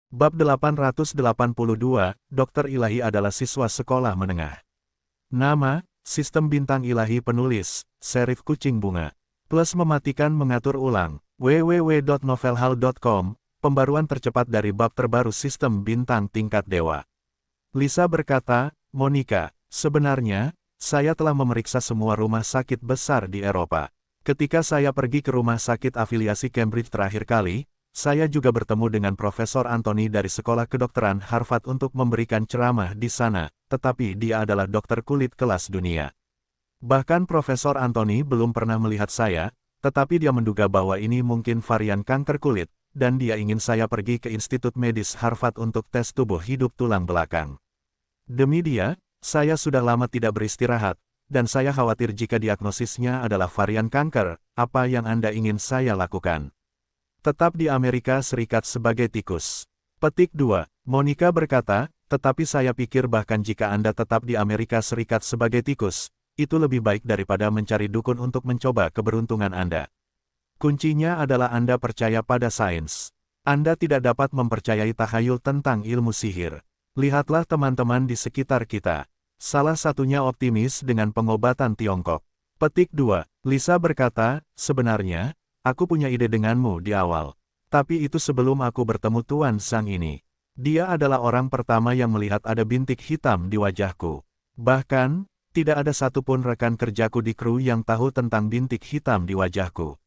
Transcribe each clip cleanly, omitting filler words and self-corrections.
Bab 882, Dokter Ilahi adalah siswa sekolah menengah. Nama, Sistem Bintang Ilahi Penulis, Serif Kucing Bunga. Plus mematikan mengatur ulang, www.novelhal.com, pembaruan tercepat dari bab terbaru Sistem Bintang Tingkat Dewa. Lisa berkata, Monica, sebenarnya, saya telah memeriksa semua rumah sakit besar di Eropa. Ketika saya pergi ke rumah sakit afiliasi Cambridge terakhir kali, saya juga bertemu dengan Profesor Anthony dari Sekolah Kedokteran Harvard untuk memberikan ceramah di sana, tetapi dia adalah dokter kulit kelas dunia. Bahkan Profesor Anthony belum pernah melihat saya, tetapi dia menduga bahwa ini mungkin varian kanker kulit, dan dia ingin saya pergi ke Institut Medis Harvard untuk tes tubuh hidup tulang belakang. Demi dia, saya sudah lama tidak beristirahat, dan saya khawatir jika diagnosisnya adalah varian kanker. Apa yang Anda ingin saya lakukan? Tetap di Amerika Serikat sebagai tikus. Petik 2. Monica berkata, tetapi saya pikir bahkan jika Anda tetap di Amerika Serikat sebagai tikus, itu lebih baik daripada mencari dukun untuk mencoba keberuntungan Anda. Kuncinya adalah Anda percaya pada sains. Anda tidak dapat mempercayai takhayul tentang ilmu sihir. Lihatlah teman-teman di sekitar kita. Salah satunya optimis dengan pengobatan Tiongkok. Petik 2. Lisa berkata, sebenarnya, aku punya ide denganmu di awal. Tapi itu sebelum aku bertemu Tuan Sang ini. Dia adalah orang pertama yang melihat ada bintik hitam di wajahku. Bahkan, tidak ada satupun rekan kerjaku di kru yang tahu tentang bintik hitam di wajahku.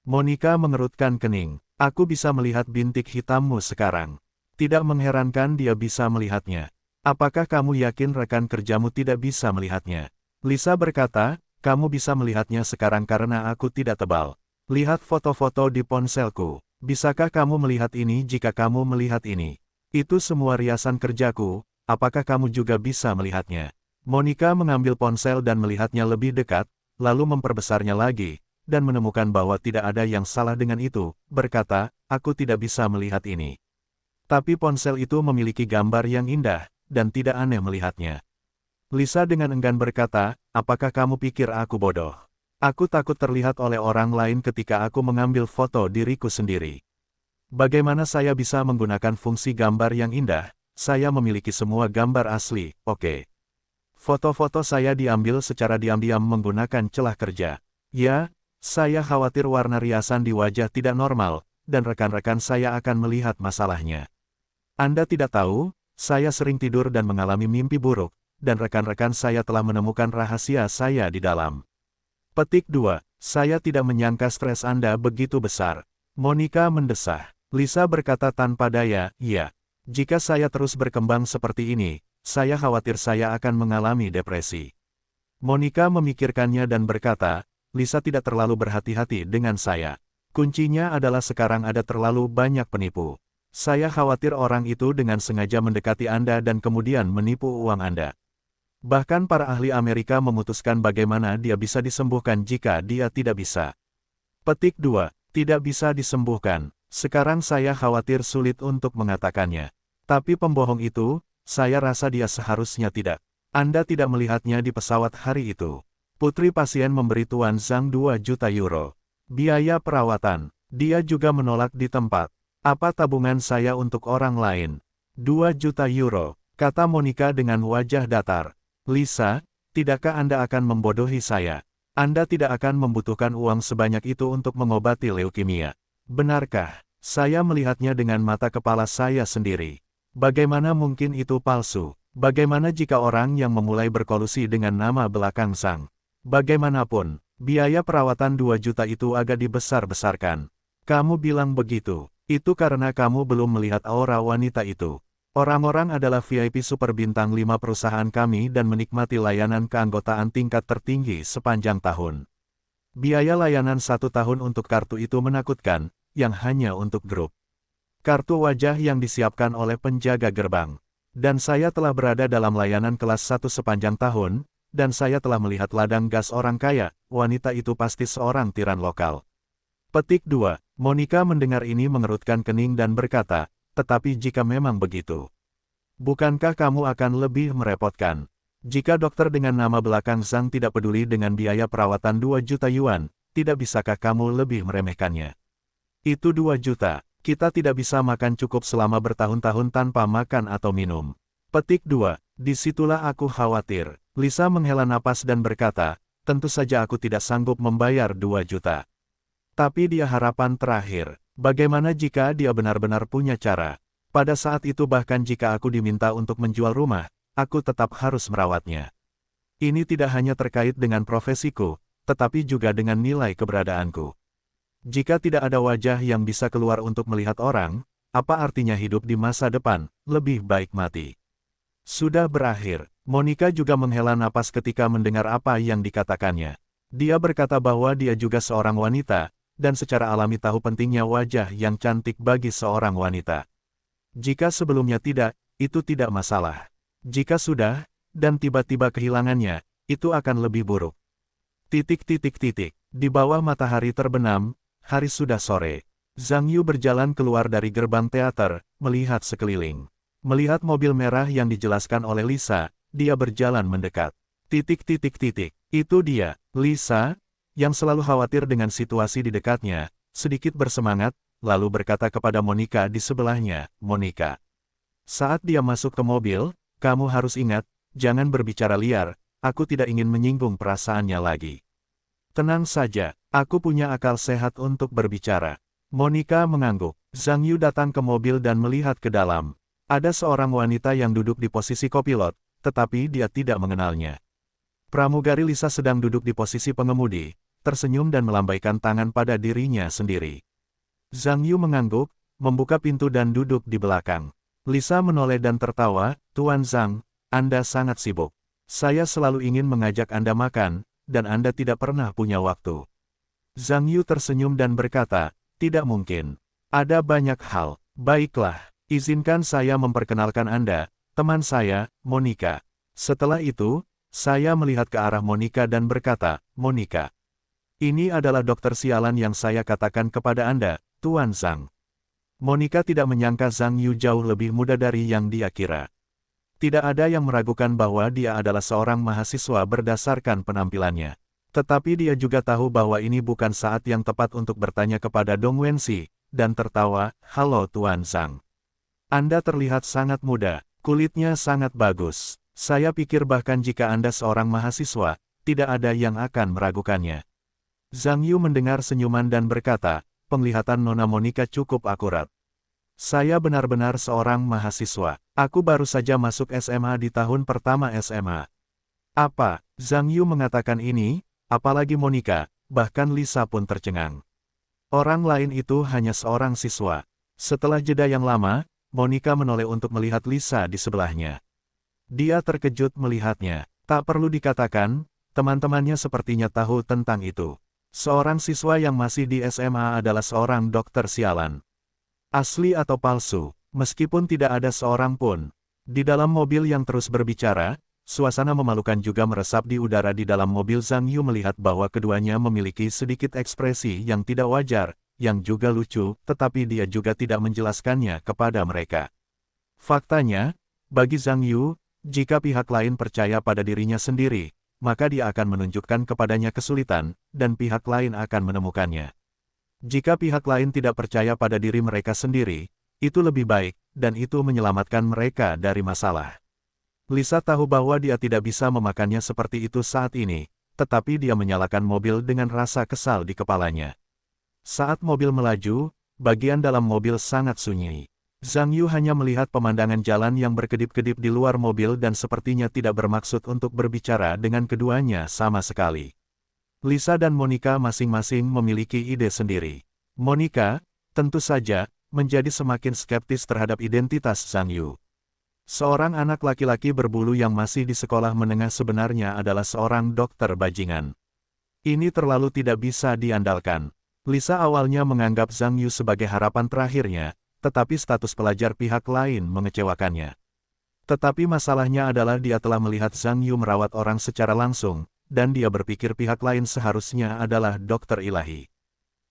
Monica mengerutkan kening. Aku bisa melihat bintik hitammu sekarang. Tidak mengherankan dia bisa melihatnya. Apakah kamu yakin rekan kerjamu tidak bisa melihatnya? Lisa berkata, kamu bisa melihatnya sekarang karena aku tidak tebal. Lihat foto-foto di ponselku. Bisakah kamu melihat ini jika kamu melihat ini? Itu semua riasan kerjaku, apakah kamu juga bisa melihatnya? Monica mengambil ponsel dan melihatnya lebih dekat, lalu memperbesarnya lagi, dan menemukan bahwa tidak ada yang salah dengan itu, berkata, aku tidak bisa melihat ini. Tapi ponsel itu memiliki gambar yang indah, dan tidak aneh melihatnya. Lisa dengan enggan berkata, apakah kamu pikir aku bodoh? Aku takut terlihat oleh orang lain ketika aku mengambil foto diriku sendiri. Bagaimana saya bisa menggunakan fungsi gambar yang indah? Saya memiliki semua gambar asli, oke. Foto-foto saya diambil secara diam-diam menggunakan celah kerja. Ya, saya khawatir warna riasan di wajah tidak normal, dan rekan-rekan saya akan melihat masalahnya. Anda tidak tahu, saya sering tidur dan mengalami mimpi buruk, dan rekan-rekan saya telah menemukan rahasia saya di dalam. Petik 2. Saya tidak menyangka stres Anda begitu besar. Monica mendesah. Lisa berkata tanpa daya, iya. Jika saya terus berkembang seperti ini, saya khawatir saya akan mengalami depresi. Monica memikirkannya dan berkata, Lisa tidak terlalu berhati-hati dengan saya. Kuncinya adalah sekarang ada terlalu banyak penipu. Saya khawatir orang itu dengan sengaja mendekati Anda dan kemudian menipu uang Anda. Bahkan para ahli Amerika memutuskan bagaimana dia bisa disembuhkan jika dia tidak bisa. Petik 2. Tidak bisa disembuhkan. Sekarang saya khawatir sulit untuk mengatakannya. Tapi pembohong itu, saya rasa dia seharusnya tidak. Anda tidak melihatnya di pesawat hari itu. Putri pasien memberi Tuan Zhang 2 juta euro. Biaya perawatan. Dia juga menolak di tempat. Apa tabungan saya untuk orang lain? 2 juta euro, kata Monica dengan wajah datar. Lisa, tidakkah Anda akan membodohi saya? Anda tidak akan membutuhkan uang sebanyak itu untuk mengobati leukemia. Benarkah? Saya melihatnya dengan mata kepala saya sendiri. Bagaimana mungkin itu palsu? Bagaimana jika orang yang memulai berkolusi dengan nama belakang Sang? Bagaimanapun, biaya perawatan 2 juta itu agak dibesar-besarkan. Kamu bilang begitu. Itu karena kamu belum melihat aura wanita itu. Orang-orang adalah VIP super bintang 5 perusahaan kami dan menikmati layanan keanggotaan tingkat tertinggi sepanjang tahun. Biaya layanan 1 tahun untuk kartu itu menakutkan, yang hanya untuk grup. Kartu wajah yang disiapkan oleh penjaga gerbang. Dan saya telah berada dalam layanan kelas 1 sepanjang tahun, dan saya telah melihat ladang gas orang kaya, wanita itu pasti seorang tiran lokal. Petik 2. Monica mendengar ini mengerutkan kening dan berkata, tetapi jika memang begitu, bukankah kamu akan lebih merepotkan? Jika dokter dengan nama belakang Zhang tidak peduli dengan biaya perawatan 2 juta yuan, tidak bisakah kamu lebih meremehkannya? Itu 2 juta. Kita tidak bisa makan cukup selama bertahun-tahun tanpa makan atau minum. Petik 2. Disitulah aku khawatir. Lisa menghela napas dan berkata, tentu saja aku tidak sanggup membayar 2 juta. Tapi dia harapan terakhir. Bagaimana jika dia benar-benar punya cara? Pada saat itu bahkan jika aku diminta untuk menjual rumah, aku tetap harus merawatnya. Ini tidak hanya terkait dengan profesiku, tetapi juga dengan nilai keberadaanku. Jika tidak ada wajah yang bisa keluar untuk melihat orang, apa artinya hidup di masa depan? Lebih baik mati. Sudah berakhir. Monica juga menghela napas ketika mendengar apa yang dikatakannya. Dia berkata bahwa dia juga seorang wanita, dan secara alami tahu pentingnya wajah yang cantik bagi seorang wanita. Jika sebelumnya tidak, itu tidak masalah. Jika sudah, dan tiba-tiba kehilangannya, itu akan lebih buruk. Di bawah matahari terbenam, hari sudah sore. Zhang Yu berjalan keluar dari gerbang teater, melihat sekeliling. Melihat mobil merah yang dijelaskan oleh Lisa, dia berjalan mendekat. Itu dia, Lisa, yang selalu khawatir dengan situasi di dekatnya, sedikit bersemangat, lalu berkata kepada Monica di sebelahnya, Monica. Saat dia masuk ke mobil, kamu harus ingat, jangan berbicara liar, aku tidak ingin menyinggung perasaannya lagi. Tenang saja, aku punya akal sehat untuk berbicara. Monica mengangguk. Zhang Yu datang ke mobil dan melihat ke dalam. Ada seorang wanita yang duduk di posisi kopilot, tetapi dia tidak mengenalnya. Pramugari Lisa sedang duduk di posisi pengemudi, tersenyum dan melambaikan tangan pada dirinya sendiri. Zhang Yu mengangguk, membuka pintu dan duduk di belakang. Lisa menoleh dan tertawa, Tuan Zhang, Anda sangat sibuk. Saya selalu ingin mengajak Anda makan, dan Anda tidak pernah punya waktu. Zhang Yu tersenyum dan berkata, tidak mungkin. Ada banyak hal. Baiklah, izinkan saya memperkenalkan Anda, teman saya, Monica. Setelah itu, saya melihat ke arah Monica dan berkata, Monica. Ini adalah dokter sialan yang saya katakan kepada Anda, Tuan Zhang. Monica tidak menyangka Zhang Yu jauh lebih muda dari yang dia kira. Tidak ada yang meragukan bahwa dia adalah seorang mahasiswa berdasarkan penampilannya. Tetapi dia juga tahu bahwa ini bukan saat yang tepat untuk bertanya kepada Dong Wenxi, dan tertawa, halo Tuan Zhang. Anda terlihat sangat muda, kulitnya sangat bagus. Saya pikir bahkan jika Anda seorang mahasiswa, tidak ada yang akan meragukannya. Zhang Yu mendengar senyuman dan berkata, penglihatan Nona Monica cukup akurat. Saya benar-benar seorang mahasiswa. Aku baru saja masuk SMA di tahun pertama SMA. Apa? Zhang Yu mengatakan ini, apalagi Monica, bahkan Lisa pun tercengang. Orang lain itu hanya seorang siswa. Setelah jeda yang lama, Monica menoleh untuk melihat Lisa di sebelahnya. Dia terkejut melihatnya. Tak perlu dikatakan, teman-temannya sepertinya tahu tentang itu. Seorang siswa yang masih di SMA adalah seorang dokter sialan. Asli atau palsu, meskipun tidak ada seorang pun. Di dalam mobil yang terus berbicara, suasana memalukan juga meresap di udara di dalam mobil. Zhang Yu melihat bahwa keduanya memiliki sedikit ekspresi yang tidak wajar, yang juga lucu, tetapi dia juga tidak menjelaskannya kepada mereka. Faktanya, bagi Zhang Yu, jika pihak lain percaya pada dirinya sendiri, maka dia akan menunjukkan kepadanya kesulitan, dan pihak lain akan menemukannya. Jika pihak lain tidak percaya pada diri mereka sendiri, itu lebih baik, dan itu menyelamatkan mereka dari masalah. Lisa tahu bahwa dia tidak bisa memakannya seperti itu saat ini, tetapi dia menyalakan mobil dengan rasa kesal di kepalanya. Saat mobil melaju, bagian dalam mobil sangat sunyi. Zhang Yu hanya melihat pemandangan jalan yang berkedip-kedip di luar mobil dan sepertinya tidak bermaksud untuk berbicara dengan keduanya sama sekali. Lisa dan Monica masing-masing memiliki ide sendiri. Monica, tentu saja, menjadi semakin skeptis terhadap identitas Zhang Yu. Seorang anak laki-laki berbulu yang masih di sekolah menengah sebenarnya adalah seorang dokter bajingan. Ini terlalu tidak bisa diandalkan. Lisa awalnya menganggap Zhang Yu sebagai harapan terakhirnya, tetapi status pelajar pihak lain mengecewakannya. Tetapi masalahnya adalah dia telah melihat Zhang Yu merawat orang secara langsung, dan dia berpikir pihak lain seharusnya adalah dokter ilahi.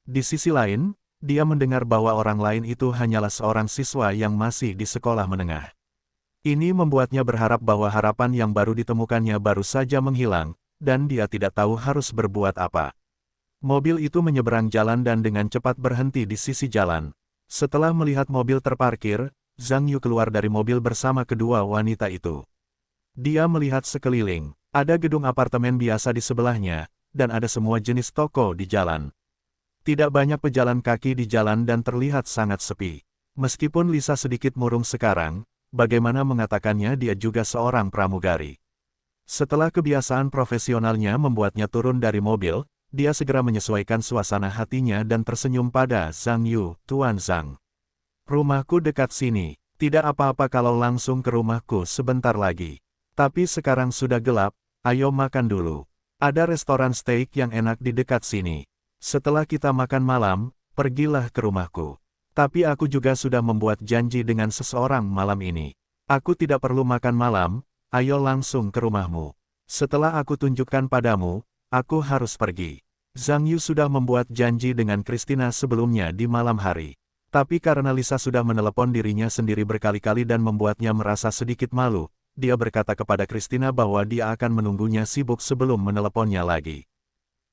Di sisi lain, dia mendengar bahwa orang lain itu hanyalah seorang siswa yang masih di sekolah menengah. Ini membuatnya berharap bahwa harapan yang baru ditemukannya baru saja menghilang, dan dia tidak tahu harus berbuat apa. Mobil itu menyeberang jalan dan dengan cepat berhenti di sisi jalan. Setelah melihat mobil terparkir, Zhang Yu keluar dari mobil bersama kedua wanita itu. Dia melihat sekeliling, ada gedung apartemen biasa di sebelahnya, dan ada semua jenis toko di jalan. Tidak banyak pejalan kaki di jalan dan terlihat sangat sepi. Meskipun Lisa sedikit murung sekarang, bagaimana mengatakannya dia juga seorang pramugari. Setelah kebiasaan profesionalnya membuatnya turun dari mobil, dia segera menyesuaikan suasana hatinya dan tersenyum pada Zhang Yu, Tuan Zhang. Rumahku dekat sini, tidak apa-apa kalau langsung ke rumahku sebentar lagi. Tapi sekarang sudah gelap, ayo makan dulu. Ada restoran steak yang enak di dekat sini. Setelah kita makan malam, pergilah ke rumahku. Tapi aku juga sudah membuat janji dengan seseorang malam ini. Aku tidak perlu makan malam, ayo langsung ke rumahmu. Setelah aku tunjukkan padamu, aku harus pergi. Zhang Yu sudah membuat janji dengan Christina sebelumnya di malam hari. Tapi karena Lisa sudah menelepon dirinya sendiri berkali-kali dan membuatnya merasa sedikit malu, dia berkata kepada Christina bahwa dia akan menunggunya sibuk sebelum meneleponnya lagi.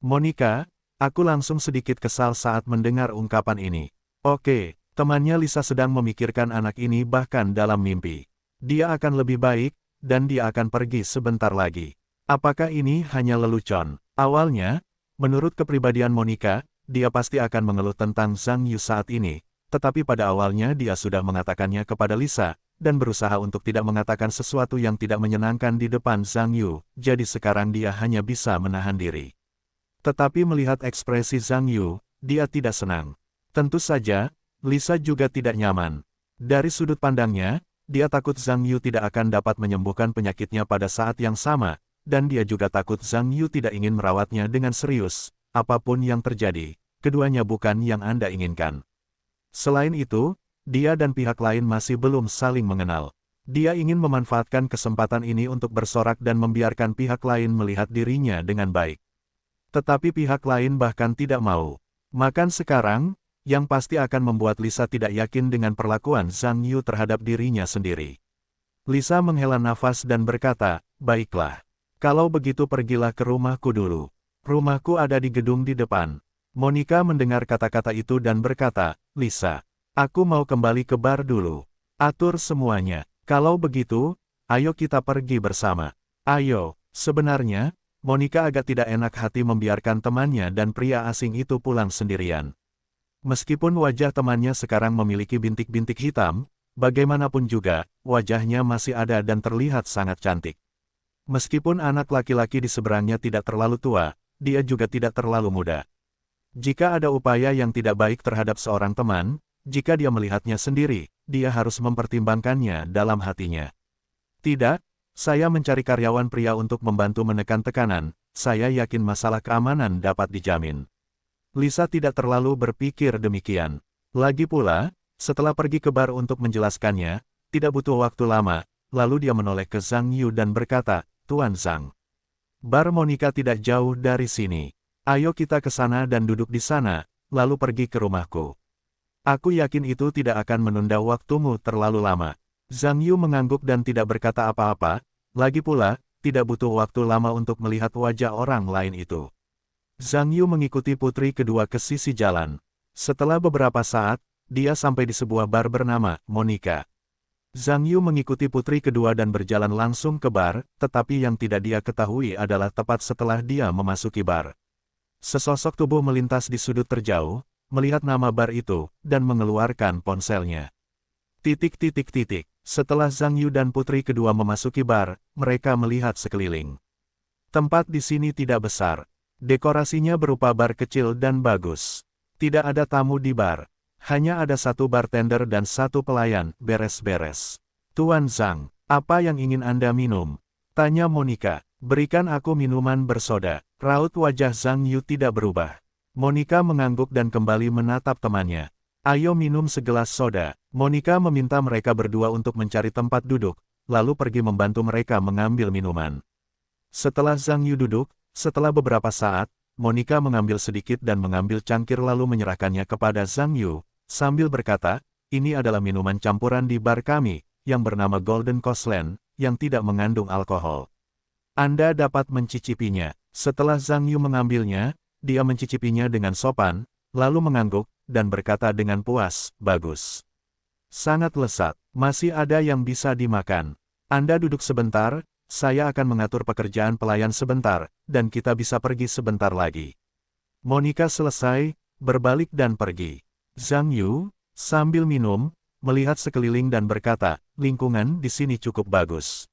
Monica, aku langsung sedikit kesal saat mendengar ungkapan ini. Oke, temannya Lisa sedang memikirkan anak ini bahkan dalam mimpi. Dia akan lebih baik, dan dia akan pergi sebentar lagi. Apakah ini hanya lelucon? Awalnya, menurut kepribadian Monica, dia pasti akan mengeluh tentang Zhang Yu saat ini, tetapi pada awalnya dia sudah mengatakannya kepada Lisa, dan berusaha untuk tidak mengatakan sesuatu yang tidak menyenangkan di depan Zhang Yu, jadi sekarang dia hanya bisa menahan diri. Tetapi melihat ekspresi Zhang Yu, dia tidak senang. Tentu saja, Lisa juga tidak nyaman. Dari sudut pandangnya, dia takut Zhang Yu tidak akan dapat menyembuhkan penyakitnya pada saat yang sama, dan dia juga takut Zhang Yu tidak ingin merawatnya dengan serius. Apapun yang terjadi, keduanya bukan yang Anda inginkan. Selain itu, dia dan pihak lain masih belum saling mengenal. Dia ingin memanfaatkan kesempatan ini untuk bersorak dan membiarkan pihak lain melihat dirinya dengan baik. Tetapi pihak lain bahkan tidak mau. Makan sekarang, yang pasti akan membuat Lisa tidak yakin dengan perlakuan Zhang Yu terhadap dirinya sendiri. Lisa menghela nafas dan berkata, baiklah. Kalau begitu pergilah ke rumahku dulu. Rumahku ada di gedung di depan. Monica mendengar kata-kata itu dan berkata, Lisa, aku mau kembali ke bar dulu. Atur semuanya. Kalau begitu, ayo kita pergi bersama. Ayo, sebenarnya, Monica agak tidak enak hati membiarkan temannya dan pria asing itu pulang sendirian. Meskipun wajah temannya sekarang memiliki bintik-bintik hitam, bagaimanapun juga, wajahnya masih ada dan terlihat sangat cantik. Meskipun anak laki-laki di seberangnya tidak terlalu tua, dia juga tidak terlalu muda. Jika ada upaya yang tidak baik terhadap seorang teman, jika dia melihatnya sendiri, dia harus mempertimbangkannya dalam hatinya. Tidak, saya mencari karyawan pria untuk membantu menekan tekanan, saya yakin masalah keamanan dapat dijamin. Lisa tidak terlalu berpikir demikian. Lagi pula, setelah pergi ke bar untuk menjelaskannya, tidak butuh waktu lama, lalu dia menoleh ke Zhang Yu dan berkata, Tuan Zhang. Bar Monica tidak jauh dari sini. Ayo kita ke sana dan duduk di sana, lalu pergi ke rumahku. Aku yakin itu tidak akan menunda waktumu terlalu lama. Zhang Yu mengangguk dan tidak berkata apa-apa, lagi pula, tidak butuh waktu lama untuk melihat wajah orang lain itu. Zhang Yu mengikuti putri kedua ke sisi jalan. Setelah beberapa saat, dia sampai di sebuah bar bernama Monica. Zhang Yu mengikuti putri kedua dan berjalan langsung ke bar, tetapi yang tidak dia ketahui adalah tepat setelah dia memasuki bar. Sesosok tubuh melintas di sudut terjauh, melihat nama bar itu, dan mengeluarkan ponselnya. Setelah Zhang Yu dan putri kedua memasuki bar, mereka melihat sekeliling. Tempat di sini tidak besar. Dekorasinya berupa bar kecil dan bagus. Tidak ada tamu di bar. Hanya ada satu bartender dan satu pelayan, beres-beres. Tuan Zhang, apa yang ingin Anda minum? Tanya Monica. Berikan aku minuman bersoda. Raut wajah Zhang Yu tidak berubah. Monica mengangguk dan kembali menatap temannya. Ayo minum segelas soda. Monica meminta mereka berdua untuk mencari tempat duduk, lalu pergi membantu mereka mengambil minuman. Setelah Zhang Yu duduk, setelah beberapa saat, Monica mengambil sedikit dan mengambil cangkir lalu menyerahkannya kepada Zhang Yu, sambil berkata, ini adalah minuman campuran di bar kami, yang bernama Golden Coastland, yang tidak mengandung alkohol. Anda dapat mencicipinya. Setelah Zhang Yu mengambilnya, dia mencicipinya dengan sopan, lalu mengangguk, dan berkata dengan puas, "Bagus. Sangat lesat. Masih ada yang bisa dimakan. Anda duduk sebentar, saya akan mengatur pekerjaan pelayan sebentar, dan kita bisa pergi sebentar lagi." Monica selesai, berbalik dan pergi. Zhang Yu, sambil minum, melihat sekeliling dan berkata, "Lingkungan di sini cukup bagus."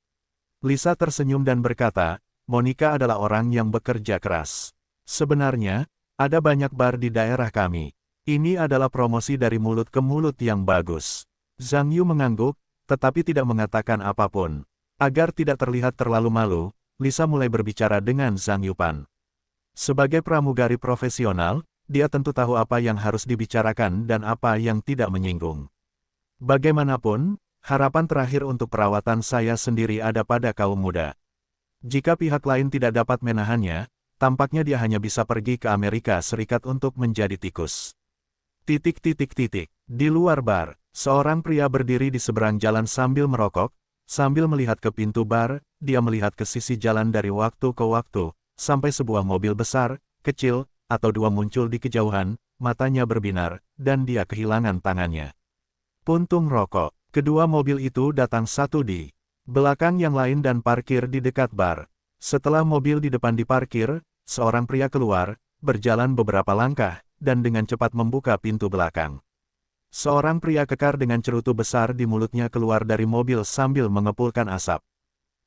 Lisa tersenyum dan berkata, "Monica adalah orang yang bekerja keras. Sebenarnya, ada banyak bar di daerah kami. Ini adalah promosi dari mulut ke mulut yang bagus." Zhang Yu mengangguk, tetapi tidak mengatakan apapun. Agar tidak terlihat terlalu malu, Lisa mulai berbicara dengan Zhang Yupan. Sebagai pramugari profesional, dia tentu tahu apa yang harus dibicarakan dan apa yang tidak menyinggung. Bagaimanapun, harapan terakhir untuk perawatan saya sendiri ada pada kaum muda. Jika pihak lain tidak dapat menahannya, tampaknya dia hanya bisa pergi ke Amerika Serikat untuk menjadi tikus. Di luar bar, seorang pria berdiri di seberang jalan sambil merokok, sambil melihat ke pintu bar, dia melihat ke sisi jalan dari waktu ke waktu, sampai sebuah mobil besar, kecil, atau dua muncul di kejauhan, matanya berbinar, dan dia kehilangan tangannya. Puntung rokok. Kedua mobil itu datang satu di belakang yang lain dan parkir di dekat bar. Setelah mobil di depan diparkir, seorang pria keluar, berjalan beberapa langkah, dan dengan cepat membuka pintu belakang. Seorang pria kekar dengan cerutu besar di mulutnya keluar dari mobil sambil mengepulkan asap.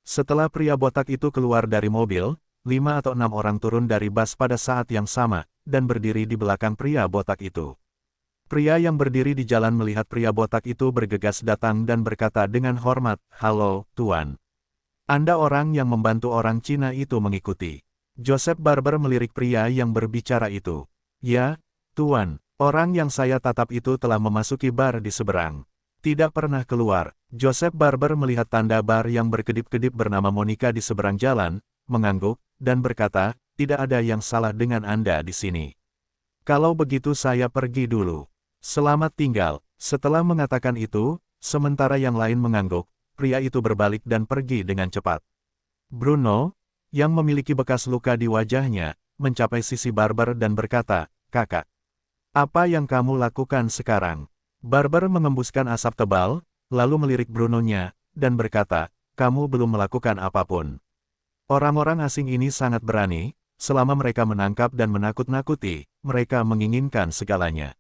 Setelah pria botak itu keluar dari mobil, 5 atau 6 orang turun dari bus pada saat yang sama, dan berdiri di belakang pria botak itu. Pria yang berdiri di jalan melihat pria botak itu bergegas datang dan berkata dengan hormat, "Halo, Tuan. Anda orang yang membantu orang Cina itu mengikuti." Joseph Barber melirik pria yang berbicara itu. "Ya, Tuan, orang yang saya tatap itu telah memasuki bar di seberang. Tidak pernah keluar." Joseph Barber melihat tanda bar yang berkedip-kedip bernama Monica di seberang jalan, mengangguk, dan berkata, "Tidak ada yang salah dengan Anda di sini. Kalau begitu saya pergi dulu. Selamat tinggal." Setelah mengatakan itu, sementara yang lain mengangguk, pria itu berbalik dan pergi dengan cepat. Bruno, yang memiliki bekas luka di wajahnya, mencapai sisi Barber dan berkata, "Kakak, apa yang kamu lakukan sekarang?" Barber mengembuskan asap tebal, lalu melirik Bruno-nya, dan berkata, "Kamu belum melakukan apapun. Orang-orang asing ini sangat berani, selama mereka menangkap dan menakut-nakuti, mereka menginginkan segalanya.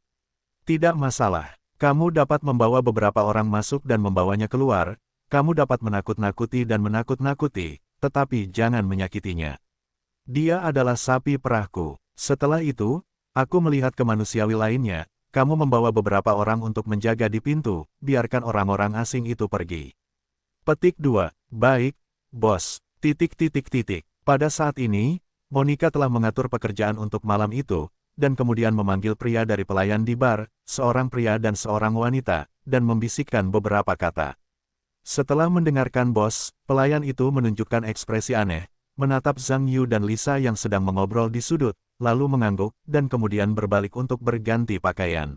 Tidak masalah, kamu dapat membawa beberapa orang masuk dan membawanya keluar, kamu dapat menakut-nakuti dan menakut-nakuti, tetapi jangan menyakitinya. Dia adalah sapi perahku." Setelah itu, aku melihat ke manusiawi lainnya, kamu membawa beberapa orang untuk menjaga di pintu, biarkan orang-orang asing itu pergi. Petik 2. Baik, bos. Pada saat ini, Monica telah mengatur pekerjaan untuk malam itu, dan kemudian memanggil pria dari pelayan di bar, seorang pria dan seorang wanita, dan membisikkan beberapa kata. Setelah mendengarkan bos, pelayan itu menunjukkan ekspresi aneh, menatap Zhang Yu dan Lisa yang sedang mengobrol di sudut, lalu mengangguk, dan kemudian berbalik untuk berganti pakaian.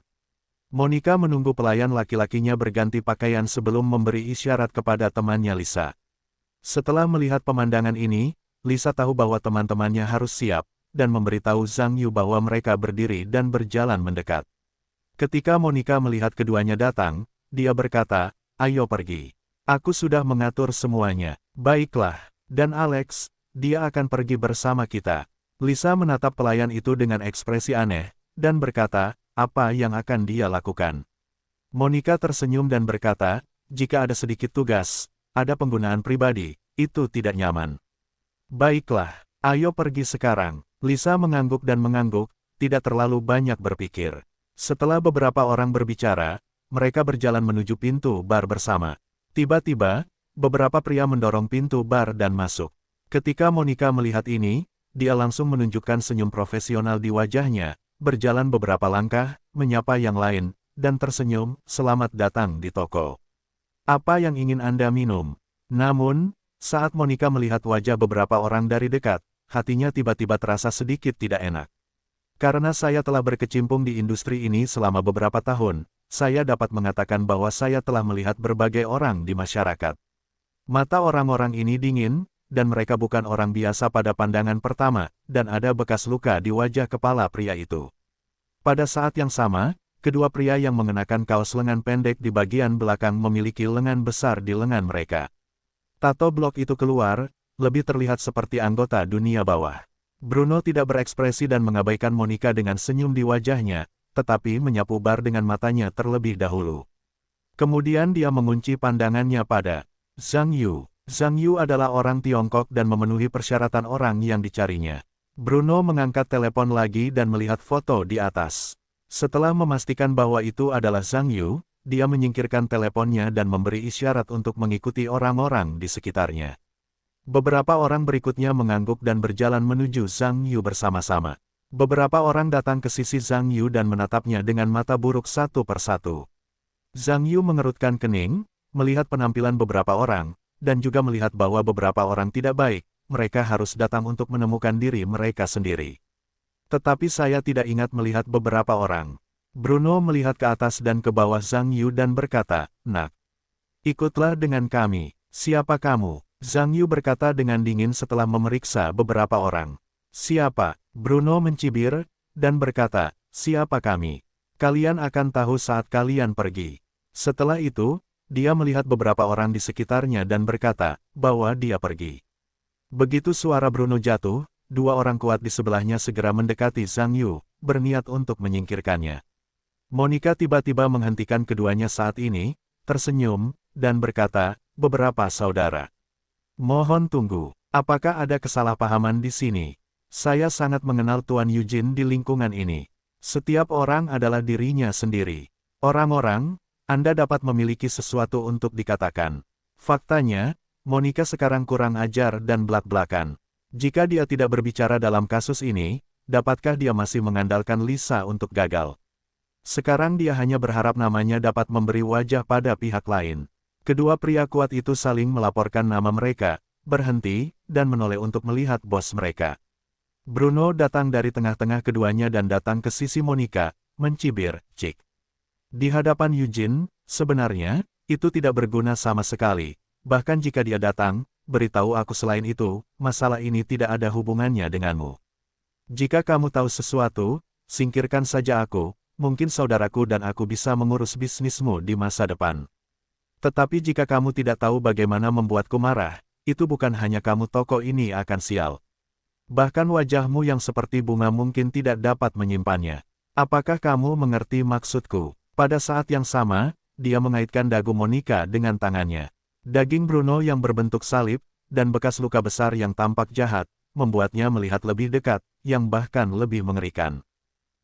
Monica menunggu pelayan laki-lakinya berganti pakaian sebelum memberi isyarat kepada temannya Lisa. Setelah melihat pemandangan ini, Lisa tahu bahwa teman-temannya harus siap, dan memberitahu Zhang Yu bahwa mereka berdiri dan berjalan mendekat. Ketika Monica melihat keduanya datang, dia berkata, "Ayo pergi. Aku sudah mengatur semuanya." "Baiklah. Dan Alex, dia akan pergi bersama kita." Lisa menatap pelayan itu dengan ekspresi aneh, dan berkata, "Apa yang akan dia lakukan?" Monica tersenyum dan berkata, "Jika ada sedikit tugas, ada penggunaan pribadi, itu tidak nyaman." "Baiklah, ayo pergi sekarang." Lisa mengangguk dan mengangguk, tidak terlalu banyak berpikir. Setelah beberapa orang berbicara, mereka berjalan menuju pintu bar bersama. Tiba-tiba, beberapa pria mendorong pintu bar dan masuk. Ketika Monica melihat ini, dia langsung menunjukkan senyum profesional di wajahnya, berjalan beberapa langkah, menyapa yang lain, dan tersenyum, "Selamat datang di toko. Apa yang ingin Anda minum?" Namun, saat Monica melihat wajah beberapa orang dari dekat, hatinya tiba-tiba terasa sedikit tidak enak. "Karena saya telah berkecimpung di industri ini selama beberapa tahun, saya dapat mengatakan bahwa saya telah melihat berbagai orang di masyarakat. Mata orang-orang ini dingin, dan mereka bukan orang biasa pada pandangan pertama, dan ada bekas luka di wajah kepala pria itu. Pada saat yang sama, kedua pria yang mengenakan kaos lengan pendek di bagian belakang memiliki lengan besar di lengan mereka. Tato blok itu keluar, lebih terlihat seperti anggota dunia bawah. Bruno tidak berekspresi dan mengabaikan Monica dengan senyum di wajahnya, tetapi menyapu bar dengan matanya terlebih dahulu. Kemudian dia mengunci pandangannya pada Zhang Yu. Zhang Yu adalah orang Tiongkok dan memenuhi persyaratan orang yang dicarinya. Bruno mengangkat telepon lagi dan melihat foto di atas. Setelah memastikan bahwa itu adalah Zhang Yu, dia menyingkirkan teleponnya dan memberi isyarat untuk mengikuti orang-orang di sekitarnya. Beberapa orang berikutnya mengangguk dan berjalan menuju Zhang Yu bersama-sama. Beberapa orang datang ke sisi Zhang Yu dan menatapnya dengan mata buruk satu persatu. Zhang Yu mengerutkan kening, melihat penampilan beberapa orang, dan juga melihat bahwa beberapa orang tidak baik, mereka harus datang untuk menemukan diri mereka sendiri. Tetapi saya tidak ingat melihat beberapa orang. Bruno melihat ke atas dan ke bawah Zhang Yu dan berkata, "Nak, ikutlah dengan kami." "Siapa kamu?" Zhang Yu berkata dengan dingin setelah memeriksa beberapa orang. "Siapa?" Bruno mencibir, dan berkata, "Siapa kami? Kalian akan tahu saat kalian pergi." Setelah itu, dia melihat beberapa orang di sekitarnya dan berkata, bahwa dia pergi. Begitu suara Bruno jatuh, dua orang kuat di sebelahnya segera mendekati Zhang Yu, berniat untuk menyingkirkannya. Monica tiba-tiba menghentikan keduanya saat ini, tersenyum, dan berkata, "Beberapa saudara. Mohon tunggu, apakah ada kesalahpahaman di sini? Saya sangat mengenal Tuan Eugene di lingkungan ini. Setiap orang adalah dirinya sendiri. Orang-orang, Anda dapat memiliki sesuatu untuk dikatakan." Faktanya, Monica sekarang kurang ajar dan belak-belakan. Jika dia tidak berbicara dalam kasus ini, dapatkah dia masih mengandalkan Lisa untuk gagal? Sekarang dia hanya berharap namanya dapat memberi wajah pada pihak lain. Kedua pria kuat itu saling melaporkan nama mereka, berhenti, dan menoleh untuk melihat bos mereka. Bruno datang dari tengah-tengah keduanya dan datang ke sisi Monica, mencibir, "Cik." Di hadapan Eugene, sebenarnya, itu tidak berguna sama sekali. Bahkan jika dia datang, beritahu aku selain itu, masalah ini tidak ada hubungannya denganmu. Jika kamu tahu sesuatu, singkirkan saja aku, mungkin saudaraku dan aku bisa mengurus bisnismu di masa depan. Tetapi jika kamu tidak tahu bagaimana membuatku marah, itu bukan hanya kamu toko ini akan sial. Bahkan wajahmu yang seperti bunga mungkin tidak dapat menyimpannya. Apakah kamu mengerti maksudku? Pada saat yang sama, dia mengaitkan dagu Monica dengan tangannya. Daging Bruno yang berbentuk salib, dan bekas luka besar yang tampak jahat, membuatnya melihat lebih dekat, yang bahkan lebih mengerikan.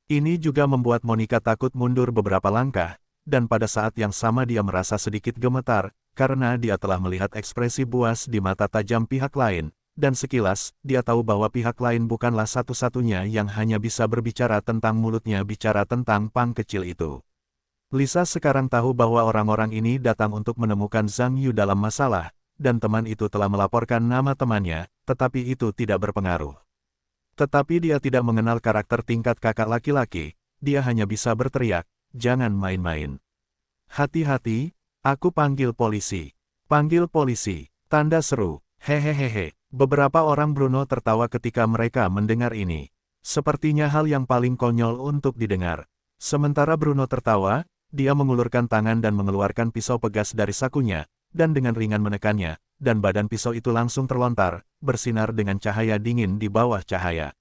Ini juga membuat Monica takut mundur beberapa langkah, dan pada saat yang sama dia merasa sedikit gemetar, karena dia telah melihat ekspresi buas di mata tajam pihak lain, dan sekilas, dia tahu bahwa pihak lain bukanlah satu-satunya yang hanya bisa berbicara tentang mulutnya bicara tentang pang kecil itu. Lisa sekarang tahu bahwa orang-orang ini datang untuk menemukan Zhang Yu dalam masalah, dan teman itu telah melaporkan nama temannya, tetapi itu tidak berpengaruh. Tetapi dia tidak mengenal karakter tingkat kakak laki-laki, dia hanya bisa berteriak, "Jangan main-main. Hati-hati, aku panggil polisi. Panggil polisi." Tanda seru, hehehehe. Beberapa orang Bruno tertawa ketika mereka mendengar ini. Sepertinya hal yang paling konyol untuk didengar. Sementara Bruno tertawa, dia mengulurkan tangan dan mengeluarkan pisau pegas dari sakunya, dan dengan ringan menekannya, dan badan pisau itu langsung terlontar, bersinar dengan cahaya dingin di bawah cahaya.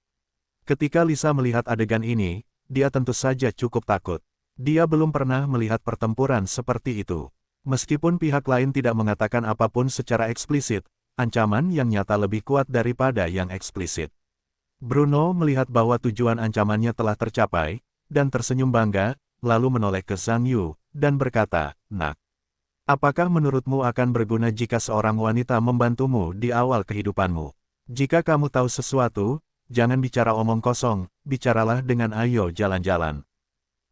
Ketika Lisa melihat adegan ini, dia tentu saja cukup takut. Dia belum pernah melihat pertempuran seperti itu. Meskipun pihak lain tidak mengatakan apapun secara eksplisit, ancaman yang nyata lebih kuat daripada yang eksplisit. Bruno melihat bahwa tujuan ancamannya telah tercapai, dan tersenyum bangga, lalu menoleh ke Zhang Yu, dan berkata, "Nak, apakah menurutmu akan berguna jika seorang wanita membantumu di awal kehidupanmu? Jika kamu tahu sesuatu, jangan bicara omong kosong, bicaralah dengan ayo jalan-jalan.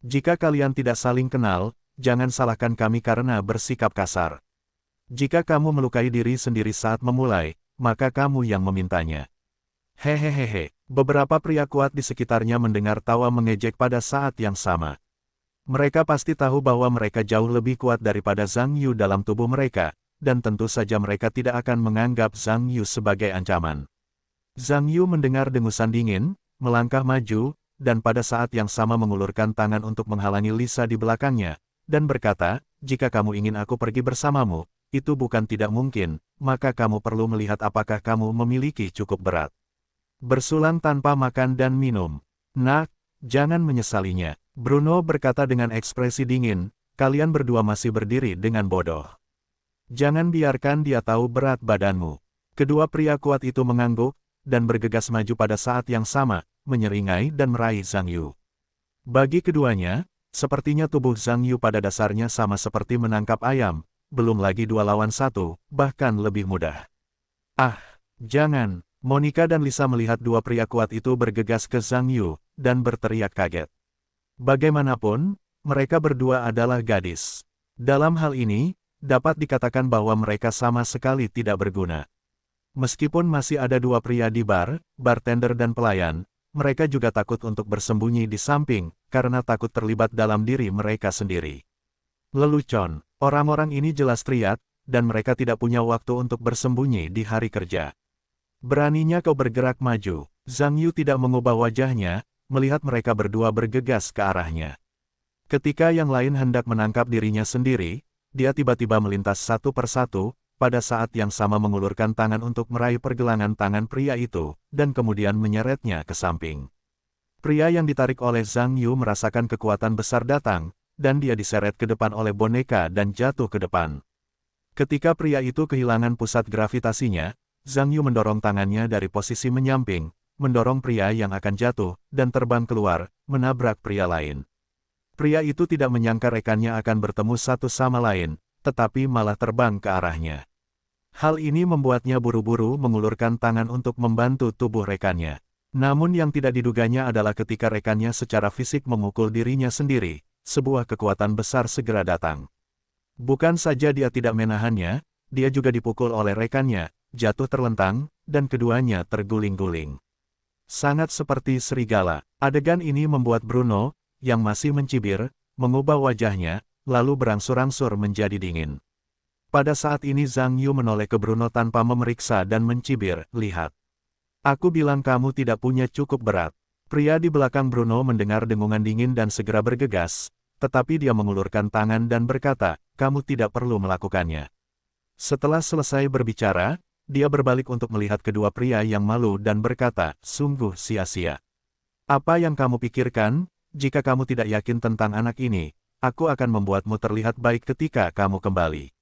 Jika kalian tidak saling kenal, jangan salahkan kami karena bersikap kasar. Jika kamu melukai diri sendiri saat memulai, maka kamu yang memintanya." Hehehehe, beberapa pria kuat di sekitarnya mendengar tawa mengejek pada saat yang sama. Mereka pasti tahu bahwa mereka jauh lebih kuat daripada Zhang Yu dalam tubuh mereka, dan tentu saja mereka tidak akan menganggap Zhang Yu sebagai ancaman. Zhang Yu mendengar dengusan dingin, melangkah maju, dan pada saat yang sama mengulurkan tangan untuk menghalangi Lisa di belakangnya, dan berkata, "Jika kamu ingin aku pergi bersamamu, itu bukan tidak mungkin, maka kamu perlu melihat apakah kamu memiliki cukup berat. Bersulang tanpa makan dan minum. Nak, jangan menyesalinya." Bruno berkata dengan ekspresi dingin, "Kalian berdua masih berdiri dengan bodoh. Jangan biarkan dia tahu berat badanmu." Kedua pria kuat itu mengangguk, dan bergegas maju pada saat yang sama, menyeringai dan meraih Zhang Yu. Bagi keduanya, sepertinya tubuh Zhang Yu pada dasarnya sama seperti menangkap ayam, belum lagi 2 lawan 1, bahkan lebih mudah. "Ah, jangan!" Monica dan Lisa melihat dua pria kuat itu bergegas ke Zhang Yu, dan berteriak kaget. Bagaimanapun, mereka berdua adalah gadis. Dalam hal ini, dapat dikatakan bahwa mereka sama sekali tidak berguna. Meskipun masih ada dua pria di bar, bartender dan pelayan, mereka juga takut untuk bersembunyi di samping, karena takut terlibat dalam diri mereka sendiri. Lelucon, orang-orang ini jelas teriak, dan mereka tidak punya waktu untuk bersembunyi di hari kerja. "Beraninya kau bergerak maju." Zhang Yu tidak mengubah wajahnya, melihat mereka berdua bergegas ke arahnya. Ketika yang lain hendak menangkap dirinya sendiri, dia tiba-tiba melintas satu persatu, pada saat yang sama mengulurkan tangan untuk meraih pergelangan tangan pria itu, dan kemudian menyeretnya ke samping. Pria yang ditarik oleh Zhang Yu merasakan kekuatan besar datang, dan dia diseret ke depan oleh boneka dan jatuh ke depan. Ketika pria itu kehilangan pusat gravitasinya, Zhang Yu mendorong tangannya dari posisi menyamping, mendorong pria yang akan jatuh, dan terbang keluar, menabrak pria lain. Pria itu tidak menyangka rekannya akan bertemu satu sama lain, tetapi malah terbang ke arahnya. Hal ini membuatnya buru-buru mengulurkan tangan untuk membantu tubuh rekannya. Namun yang tidak diduganya adalah ketika rekannya secara fisik memukul dirinya sendiri, sebuah kekuatan besar segera datang. Bukan saja dia tidak menahannya, dia juga dipukul oleh rekannya, jatuh terlentang, dan keduanya terguling-guling. Sangat seperti serigala. Adegan ini membuat Bruno, yang masih mencibir, mengubah wajahnya, lalu berangsur-angsur menjadi dingin. Pada saat ini Zhang Yu menoleh ke Bruno tanpa memeriksa dan mencibir, "Lihat. Aku bilang kamu tidak punya cukup berat." Pria di belakang Bruno mendengar dengungan dingin dan segera bergegas, tetapi dia mengulurkan tangan dan berkata, "Kamu tidak perlu melakukannya." Setelah selesai berbicara, dia berbalik untuk melihat kedua pria yang malu dan berkata, "Sungguh sia-sia. Apa yang kamu pikirkan? Jika kamu tidak yakin tentang anak ini, aku akan membuatmu terlihat baik ketika kamu kembali."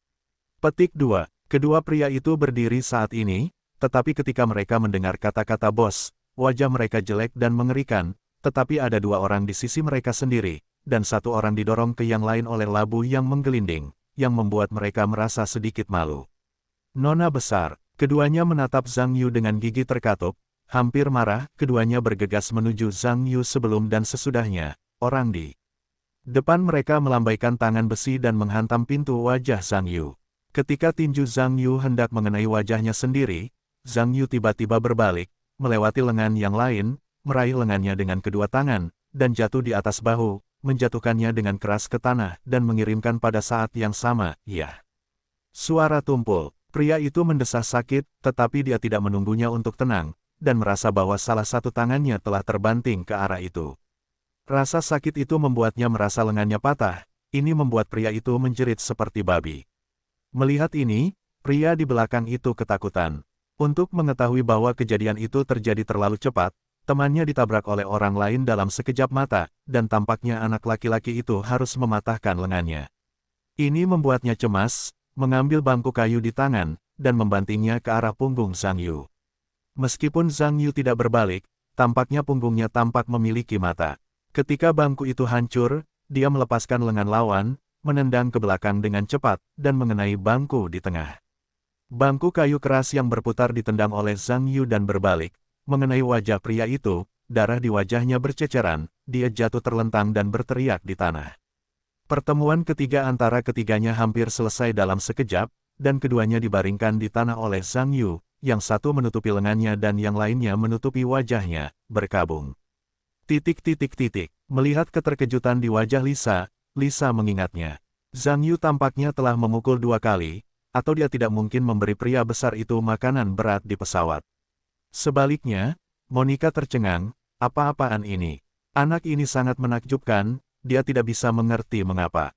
Petik 2. Kedua pria itu berdiri saat ini, tetapi ketika mereka mendengar kata-kata bos, wajah mereka jelek dan mengerikan, tetapi ada dua orang di sisi mereka sendiri, dan satu orang didorong ke yang lain oleh labu yang menggelinding, yang membuat mereka merasa sedikit malu. "Nona besar." Keduanya menatap Zhang Yu dengan gigi terkatup, hampir marah, keduanya bergegas menuju Zhang Yu sebelum dan sesudahnya, orang di depan mereka melambaikan tangan besi dan menghantam pintu wajah Zhang Yu. Ketika tinju Zhang Yu hendak mengenai wajahnya sendiri, Zhang Yu tiba-tiba berbalik, melewati lengan yang lain, meraih lengannya dengan kedua tangan, dan jatuh di atas bahu, menjatuhkannya dengan keras ke tanah dan mengirimkan pada saat yang sama, "Yah!" Suara tumpul. Pria itu mendesah sakit, tetapi dia tidak menunggunya untuk tenang, dan merasa bahwa salah satu tangannya telah terbanting ke arah itu. Rasa sakit itu membuatnya merasa lengannya patah, ini membuat pria itu menjerit seperti babi. Melihat ini, pria di belakang itu ketakutan. Untuk mengetahui bahwa kejadian itu terjadi terlalu cepat, temannya ditabrak oleh orang lain dalam sekejap mata, dan tampaknya anak laki-laki itu harus mematahkan lengannya. Ini membuatnya cemas, mengambil bangku kayu di tangan, dan membantingnya ke arah punggung Zhang Yu. Meskipun Zhang Yu tidak berbalik, tampaknya punggungnya tampak memiliki mata. Ketika bangku itu hancur, dia melepaskan lengan lawan, menendang ke belakang dengan cepat, dan mengenai bangku di tengah. Bangku kayu keras yang berputar ditendang oleh Zhang Yu dan berbalik, mengenai wajah pria itu, darah di wajahnya berceceran, dia jatuh terlentang dan berteriak di tanah. Pertemuan ketiga antara ketiganya hampir selesai dalam sekejap, dan keduanya dibaringkan di tanah oleh Zhang Yu, yang satu menutupi lengannya dan yang lainnya menutupi wajahnya, berkabung. Melihat keterkejutan di wajah Lisa, Lisa mengingatnya. Zhang Yu tampaknya telah memukul 2 kali, atau dia tidak mungkin memberi pria besar itu makanan berat di pesawat. Sebaliknya, Monica tercengang, "Apa-apaan ini? Anak ini sangat menakjubkan, dia tidak bisa mengerti mengapa.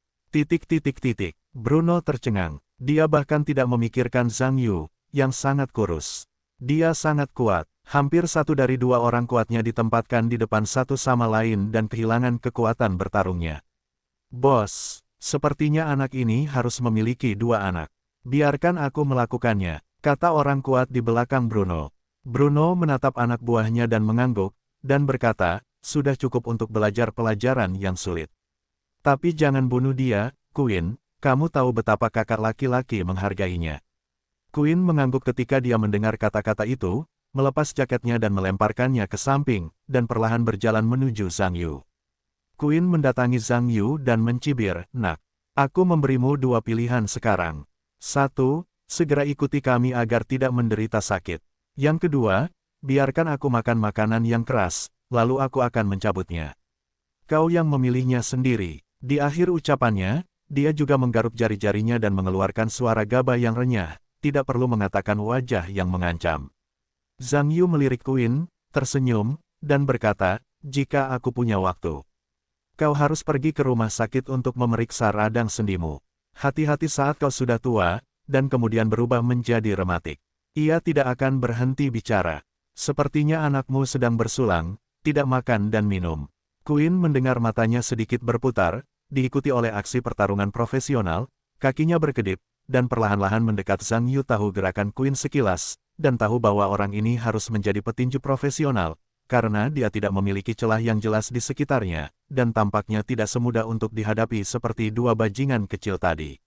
Bruno tercengang. Dia bahkan tidak memikirkan Zhang Yu, yang sangat kurus. Dia sangat kuat. Hampir satu dari dua orang kuatnya ditempatkan di depan satu sama lain dan kehilangan kekuatan bertarungnya. Bos, sepertinya anak ini harus memiliki dua anak. Biarkan aku melakukannya, kata orang kuat di belakang Bruno. Bruno menatap anak buahnya dan mengangguk, dan berkata, sudah cukup untuk belajar pelajaran yang sulit. Tapi jangan bunuh dia, Queen, kamu tahu betapa kakak laki-laki menghargainya. Queen mengangguk ketika dia mendengar kata-kata itu, melepas jaketnya dan melemparkannya ke samping, dan perlahan berjalan menuju Zhang Yu. Queen mendatangi Zhang Yu dan mencibir, nak, aku memberimu dua pilihan sekarang. 1. Segera ikuti kami agar tidak menderita sakit. Yang kedua, biarkan aku makan makanan yang keras, lalu aku akan mencabutnya. Kau yang memilihnya sendiri. Di akhir ucapannya, dia juga menggaruk jari-jarinya dan mengeluarkan suara gabah yang renyah, tidak perlu mengatakan wajah yang mengancam. Zhang Yu melirik Queen, tersenyum, dan berkata, jika aku punya waktu, kau harus pergi ke rumah sakit untuk memeriksa radang sendimu. Hati-hati saat kau sudah tua, dan kemudian berubah menjadi rematik. Ia tidak akan berhenti bicara. Sepertinya anakmu sedang bersulang, tidak makan dan minum. Queen mendengar matanya sedikit berputar, diikuti oleh aksi pertarungan profesional, kakinya berkedip, dan perlahan-lahan mendekat. Zhang Yu tahu gerakan Queen sekilas, dan tahu bahwa orang ini harus menjadi petinju profesional, karena dia tidak memiliki celah yang jelas di sekitarnya, dan tampaknya tidak semudah untuk dihadapi seperti dua bajingan kecil tadi.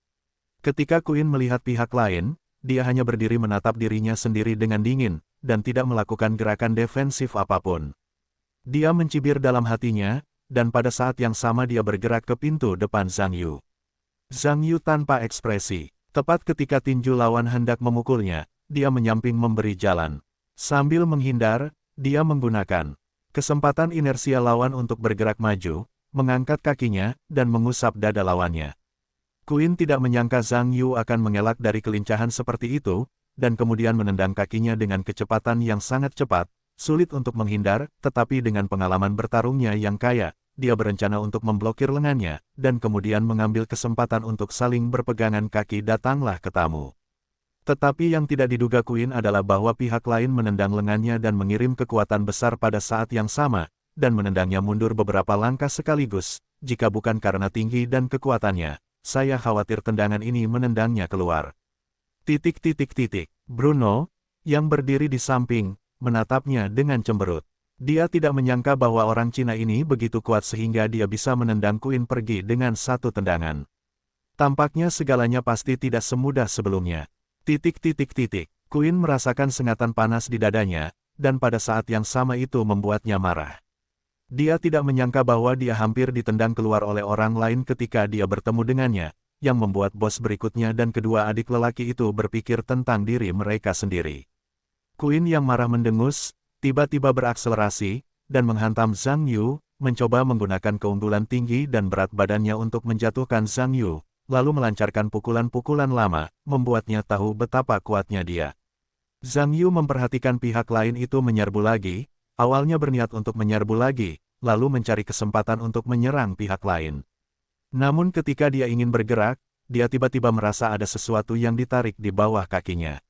Ketika Queen melihat pihak lain, dia hanya berdiri menatap dirinya sendiri dengan dingin, dan tidak melakukan gerakan defensif apapun. Dia mencibir dalam hatinya, dan pada saat yang sama dia bergerak ke pintu depan Zhang Yu. Zhang Yu tanpa ekspresi. Tepat ketika tinju lawan hendak memukulnya, dia menyamping memberi jalan. Sambil menghindar, dia menggunakan kesempatan inersia lawan untuk bergerak maju, mengangkat kakinya, dan mengusap dada lawannya. Queen tidak menyangka Zhang Yu akan mengelak dari kelincahan seperti itu, dan kemudian menendang kakinya dengan kecepatan yang sangat cepat. Sulit untuk menghindar, tetapi dengan pengalaman bertarungnya yang kaya, dia berencana untuk memblokir lengannya, dan kemudian mengambil kesempatan untuk saling berpegangan kaki. Datanglah ke tamu. Tetapi yang tidak diduga Queen adalah bahwa pihak lain menendang lengannya dan mengirim kekuatan besar pada saat yang sama, dan menendangnya mundur beberapa langkah sekaligus. Jika bukan karena tinggi dan kekuatannya, saya khawatir tendangan ini menendangnya keluar. Bruno, yang berdiri di samping, menatapnya dengan cemberut. Dia tidak menyangka bahwa orang Cina ini begitu kuat sehingga dia bisa menendang Queen pergi dengan satu tendangan. Tampaknya segalanya pasti tidak semudah sebelumnya. Queen merasakan sengatan panas di dadanya, dan pada saat yang sama itu membuatnya marah. Dia tidak menyangka bahwa dia hampir ditendang keluar oleh orang lain ketika dia bertemu dengannya, yang membuat bos berikutnya dan kedua adik lelaki itu berpikir tentang diri mereka sendiri. Queen yang marah mendengus, tiba-tiba berakselerasi, dan menghantam Zhang Yu, mencoba menggunakan keunggulan tinggi dan berat badannya untuk menjatuhkan Zhang Yu, lalu melancarkan pukulan-pukulan lama, membuatnya tahu betapa kuatnya dia. Zhang Yu memperhatikan pihak lain itu menyerbu lagi, awalnya berniat untuk menyerbu lagi, lalu mencari kesempatan untuk menyerang pihak lain. Namun ketika dia ingin bergerak, dia tiba-tiba merasa ada sesuatu yang ditarik di bawah kakinya.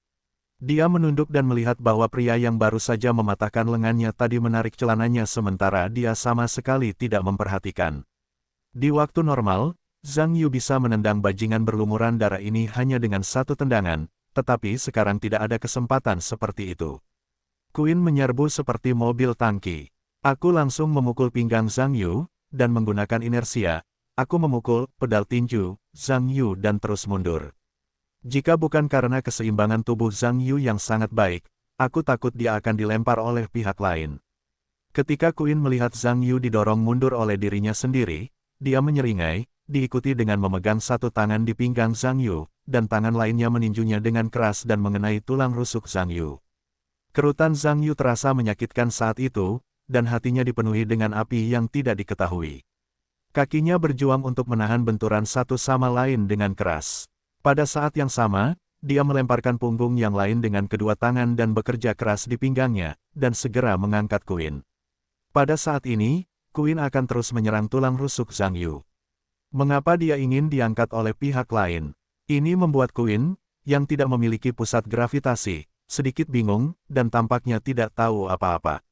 Dia menunduk dan melihat bahwa pria yang baru saja mematahkan lengannya tadi menarik celananya sementara dia sama sekali tidak memperhatikan. Di waktu normal, Zhang Yu bisa menendang bajingan berlumuran darah ini hanya dengan satu tendangan, tetapi sekarang tidak ada kesempatan seperti itu. Queen menyerbu seperti mobil tangki. Aku langsung memukul pinggang Zhang Yu, dan menggunakan inersia, aku memukul pedal tinju Zhang Yu dan terus mundur. Jika bukan karena keseimbangan tubuh Zhang Yu yang sangat baik, aku takut dia akan dilempar oleh pihak lain. Ketika Queen melihat Zhang Yu didorong mundur oleh dirinya sendiri, dia menyeringai, diikuti dengan memegang satu tangan di pinggang Zhang Yu, dan tangan lainnya meninjunya dengan keras dan mengenai tulang rusuk Zhang Yu. Kerutan Zhang Yu terasa menyakitkan saat itu, dan hatinya dipenuhi dengan api yang tidak diketahui. Kakinya berjuang untuk menahan benturan satu sama lain dengan keras. Pada saat yang sama, dia melemparkan punggung yang lain dengan kedua tangan dan bekerja keras di pinggangnya, dan segera mengangkat Queen. Pada saat ini, Quinn akan terus menyerang tulang rusuk Zhang Yu. Mengapa dia ingin diangkat oleh pihak lain? Ini membuat Quinn, yang tidak memiliki pusat gravitasi, sedikit bingung, dan tampaknya tidak tahu apa-apa.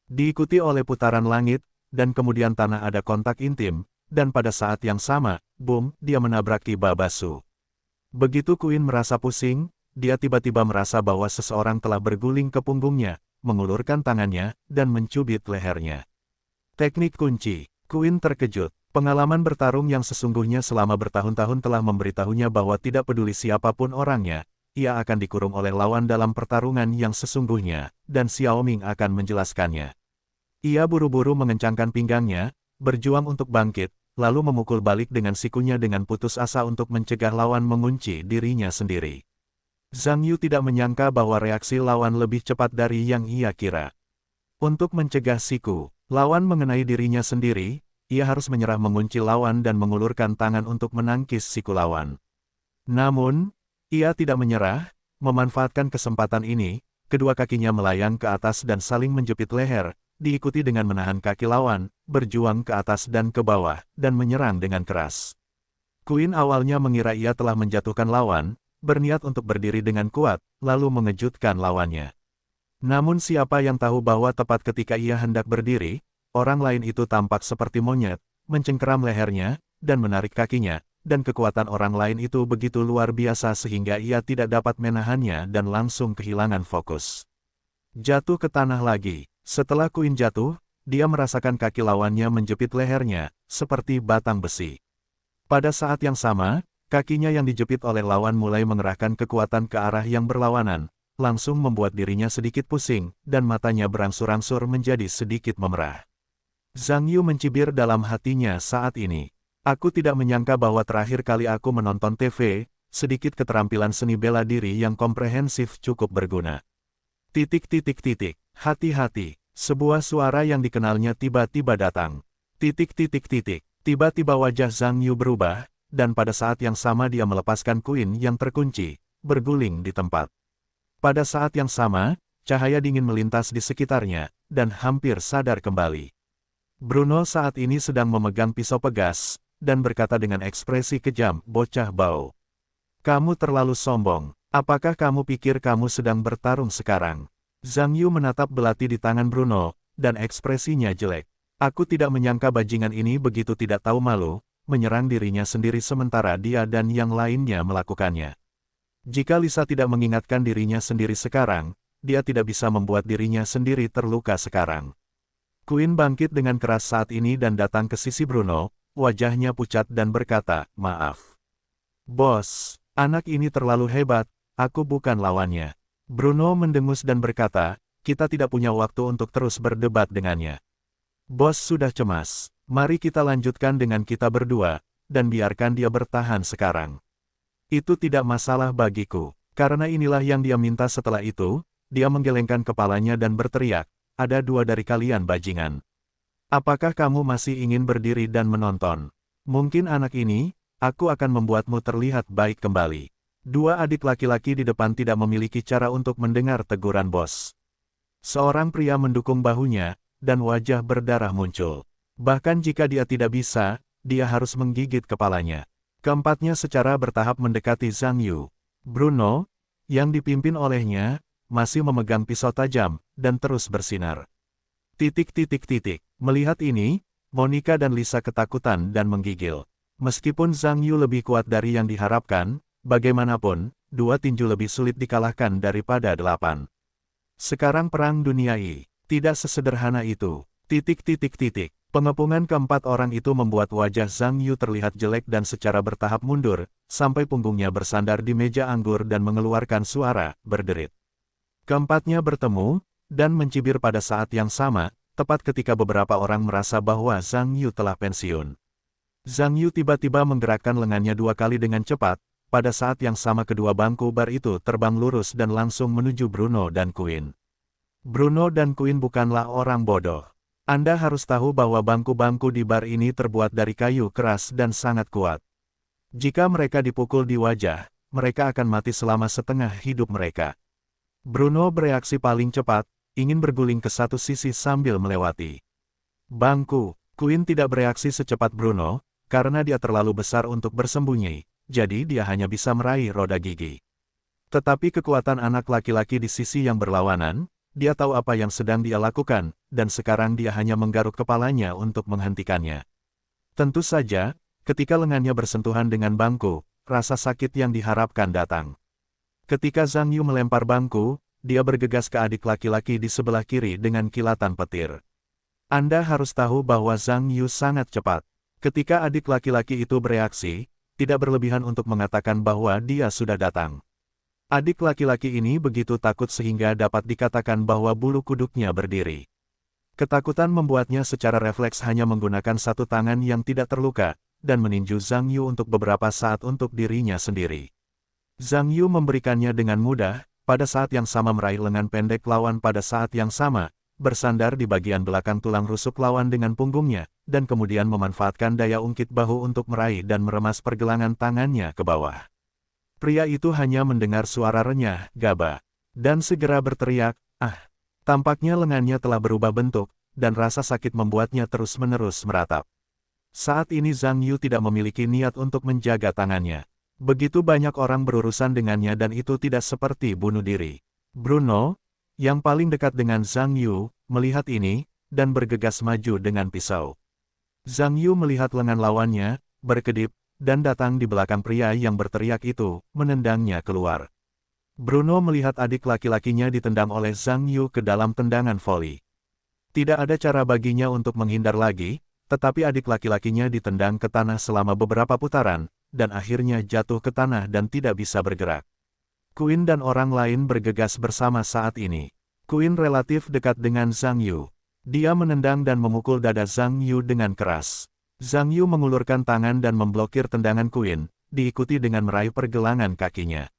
Diikuti oleh putaran langit, dan kemudian tanah ada kontak intim, dan pada saat yang sama, boom, dia menabraki Babasu. Begitu Quinn merasa pusing, dia tiba-tiba merasa bahwa seseorang telah berguling ke punggungnya, mengulurkan tangannya, dan mencubit lehernya. Teknik kunci. Quinn terkejut. Pengalaman bertarung yang sesungguhnya selama bertahun-tahun telah memberitahunya bahwa tidak peduli siapapun orangnya, ia akan dikurung oleh lawan dalam pertarungan yang sesungguhnya, dan Xiao Ming akan menjelaskannya. Ia buru-buru mengencangkan pinggangnya, berjuang untuk bangkit, lalu memukul balik dengan sikunya dengan putus asa untuk mencegah lawan mengunci dirinya sendiri. Zhang Yu tidak menyangka bahwa reaksi lawan lebih cepat dari yang ia kira. Untuk mencegah siku lawan mengenai dirinya sendiri, ia harus menyerah mengunci lawan dan mengulurkan tangan untuk menangkis siku lawan. Namun, ia tidak menyerah, memanfaatkan kesempatan ini, kedua kakinya melayang ke atas dan saling menjepit leher, diikuti dengan menahan kaki lawan, berjuang ke atas dan ke bawah, dan menyerang dengan keras. Quinn awalnya mengira ia telah menjatuhkan lawan, berniat untuk berdiri dengan kuat, lalu mengejutkan lawannya. Namun siapa yang tahu bahwa tepat ketika ia hendak berdiri, orang lain itu tampak seperti monyet, mencengkeram lehernya, dan menarik kakinya, dan kekuatan orang lain itu begitu luar biasa sehingga ia tidak dapat menahannya dan langsung kehilangan fokus. Jatuh ke tanah lagi. Setelah Quinn jatuh, dia merasakan kaki lawannya menjepit lehernya, seperti batang besi. Pada saat yang sama, kakinya yang dijepit oleh lawan mulai mengerahkan kekuatan ke arah yang berlawanan, langsung membuat dirinya sedikit pusing, dan matanya berangsur-angsur menjadi sedikit memerah. Zhang Yu mencibir dalam hatinya saat ini. Aku tidak menyangka bahwa terakhir kali aku menonton TV, sedikit keterampilan seni bela diri yang komprehensif cukup berguna. Hati-hati, sebuah suara yang dikenalnya tiba-tiba datang. Tiba-tiba wajah Zhang Yu berubah, dan pada saat yang sama dia melepaskan Quinn yang terkunci, berguling di tempat. Pada saat yang sama, cahaya dingin melintas di sekitarnya, dan hampir sadar kembali. Bruno saat ini sedang memegang pisau pegas, dan berkata dengan ekspresi kejam, "Bocah bau. Kamu terlalu sombong. Apakah kamu pikir kamu sedang bertarung sekarang?" Zhang Yu menatap belati di tangan Bruno, dan ekspresinya jelek. Aku tidak menyangka bajingan ini begitu tidak tahu malu, menyerang dirinya sendiri sementara dia dan yang lainnya melakukannya. Jika Lisa tidak mengingatkan dirinya sendiri sekarang, dia tidak bisa membuat dirinya sendiri terluka sekarang. Quinn bangkit dengan keras saat ini dan datang ke sisi Bruno, wajahnya pucat dan berkata, "Maaf. Bos, anak ini terlalu hebat, aku bukan lawannya." Bruno mendengus dan berkata, "Kita tidak punya waktu untuk terus berdebat dengannya. Bos sudah cemas, mari kita lanjutkan dengan kita berdua, dan biarkan dia bertahan sekarang. Itu tidak masalah bagiku, karena inilah yang dia minta." Setelah itu, dia menggelengkan kepalanya dan berteriak, "Ada dua dari kalian bajingan. Apakah kamu masih ingin berdiri dan menonton? Mungkin anak ini, aku akan membuatmu terlihat baik kembali." Dua adik laki-laki di depan tidak memiliki cara untuk mendengar teguran bos. Seorang pria mendukung bahunya, dan wajah berdarah muncul. Bahkan jika dia tidak bisa, dia harus menggigit kepalanya. Keempatnya secara bertahap mendekati Zhang Yu. Bruno, yang dipimpin olehnya, masih memegang pisau tajam, dan terus bersinar. Melihat ini, Monica dan Lisa ketakutan dan menggigil. Meskipun Zhang Yu lebih kuat dari yang diharapkan, bagaimanapun, dua tinju lebih sulit dikalahkan daripada 8. Sekarang perang dunia tidak sesederhana itu. Pengepungan keempat orang itu membuat wajah Zhang Yu terlihat jelek dan secara bertahap mundur, sampai punggungnya bersandar di meja anggur dan mengeluarkan suara berderit. Keempatnya bertemu, dan mencibir pada saat yang sama, tepat ketika beberapa orang merasa bahwa Zhang Yu telah pensiun. Zhang Yu tiba-tiba menggerakkan lengannya 2 kali dengan cepat, pada saat yang sama kedua bangku bar itu terbang lurus dan langsung menuju Bruno dan Quinn. Bruno dan Quinn bukanlah orang bodoh. Anda harus tahu bahwa bangku-bangku di bar ini terbuat dari kayu keras dan sangat kuat. Jika mereka dipukul di wajah, mereka akan mati selama setengah hidup mereka. Bruno bereaksi paling cepat, ingin berguling ke satu sisi sambil melewati bangku. Queen tidak bereaksi secepat Bruno, karena dia terlalu besar untuk bersembunyi, jadi dia hanya bisa meraih roda gigi. Tetapi kekuatan anak laki-laki di sisi yang berlawanan, dia tahu apa yang sedang dia lakukan, dan sekarang dia hanya menggaruk kepalanya untuk menghentikannya. Tentu saja, ketika lengannya bersentuhan dengan bangku, rasa sakit yang diharapkan datang. Ketika Zhang Yu melempar bangku, dia bergegas ke adik laki-laki di sebelah kiri dengan kilatan petir. Anda harus tahu bahwa Zhang Yu sangat cepat. Ketika adik laki-laki itu bereaksi, tidak berlebihan untuk mengatakan bahwa dia sudah datang. Adik laki-laki ini begitu takut sehingga dapat dikatakan bahwa bulu kuduknya berdiri. Ketakutan membuatnya secara refleks hanya menggunakan satu tangan yang tidak terluka, dan meninju Zhang Yu untuk beberapa saat untuk dirinya sendiri. Zhang Yu memberikannya dengan mudah, pada saat yang sama meraih lengan pendek lawan pada saat yang sama, bersandar di bagian belakang tulang rusuk lawan dengan punggungnya, dan kemudian memanfaatkan daya ungkit bahu untuk meraih dan meremas pergelangan tangannya ke bawah. Pria itu hanya mendengar suara renyah, gaba, dan segera berteriak, "Ah!" Tampaknya lengannya telah berubah bentuk, dan rasa sakit membuatnya terus-menerus meratap. Saat ini Zhang Yu tidak memiliki niat untuk menjaga tangannya. Begitu banyak orang berurusan dengannya dan itu tidak seperti bunuh diri. Bruno, yang paling dekat dengan Zhang Yu, melihat ini, dan bergegas maju dengan pisau. Zhang Yu melihat lengan lawannya, berkedip, dan datang di belakang pria yang berteriak itu, menendangnya keluar. Bruno melihat adik laki-lakinya ditendang oleh Zhang Yu ke dalam tendangan voli. Tidak ada cara baginya untuk menghindar lagi, tetapi adik laki-lakinya ditendang ke tanah selama beberapa putaran, dan akhirnya jatuh ke tanah dan tidak bisa bergerak. Queen dan orang lain bergegas bersama saat ini. Queen relatif dekat dengan Zhang Yu. Dia menendang dan memukul dada Zhang Yu dengan keras. Zhang Yu mengulurkan tangan dan memblokir tendangan Queen, diikuti dengan meraih pergelangan kakinya.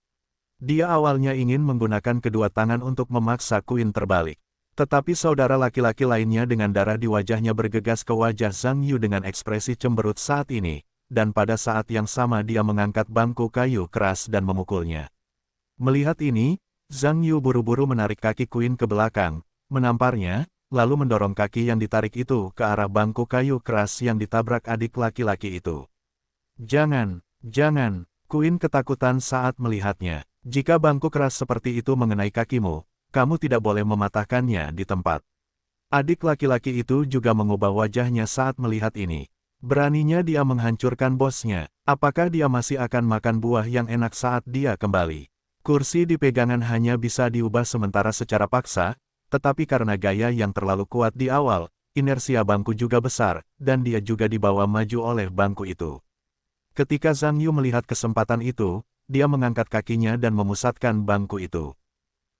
Dia awalnya ingin menggunakan kedua tangan untuk memaksa Queen terbalik. Tetapi saudara laki-laki lainnya dengan darah di wajahnya bergegas ke wajah Zhang Yu dengan ekspresi cemberut saat ini, dan pada saat yang sama dia mengangkat bangku kayu keras dan memukulnya. Melihat ini, Zhang Yu buru-buru menarik kaki Queen ke belakang, menamparnya, lalu mendorong kaki yang ditarik itu ke arah bangku kayu keras yang ditabrak adik laki-laki itu. "Jangan, jangan!" Queen ketakutan saat melihatnya. "Jika bangku keras seperti itu mengenai kakimu, kamu tidak boleh mematahkannya di tempat." Adik laki-laki itu juga mengubah wajahnya saat melihat ini. Beraninya dia menghancurkan bosnya. Apakah dia masih akan makan buah yang enak saat dia kembali? Kursi di pegangan hanya bisa diubah sementara secara paksa, tetapi karena gaya yang terlalu kuat di awal, inersia bangku juga besar, dan dia juga dibawa maju oleh bangku itu. Ketika Zhang Yu melihat kesempatan itu, dia mengangkat kakinya dan memusatkan bangku itu.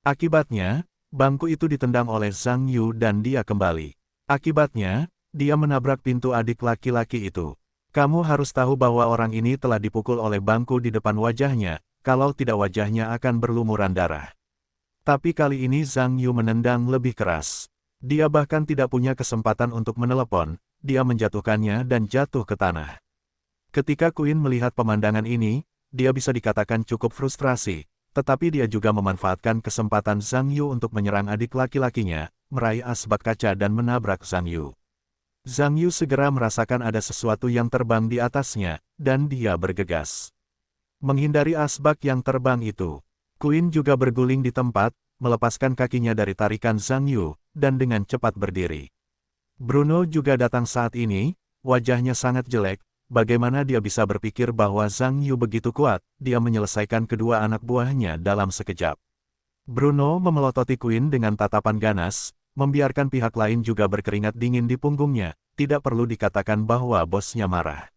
Akibatnya, bangku itu ditendang oleh Zhang Yu dan dia kembali. Akibatnya, dia menabrak pintu adik laki-laki itu. "Kamu harus tahu bahwa orang ini telah dipukul oleh bangku di depan wajahnya, kalau tidak wajahnya akan berlumuran darah." Tapi kali ini Zhang Yu menendang lebih keras. Dia bahkan tidak punya kesempatan untuk menelepon, dia menjatuhkannya dan jatuh ke tanah. Ketika Queen melihat pemandangan ini, dia bisa dikatakan cukup frustrasi, tetapi dia juga memanfaatkan kesempatan Zhang Yu untuk menyerang adik laki-lakinya, meraih asbak kaca dan menabrak Zhang Yu. Zhang Yu segera merasakan ada sesuatu yang terbang di atasnya, dan dia bergegas menghindari asbak yang terbang itu. Queen juga berguling di tempat, melepaskan kakinya dari tarikan Zhang Yu, dan dengan cepat berdiri. Bruno juga datang saat ini, wajahnya sangat jelek. Bagaimana dia bisa berpikir bahwa Zhang Yu begitu kuat, dia menyelesaikan kedua anak buahnya dalam sekejap. Bruno memelototi Queen dengan tatapan ganas, membiarkan pihak lain juga berkeringat dingin di punggungnya, tidak perlu dikatakan bahwa bosnya marah.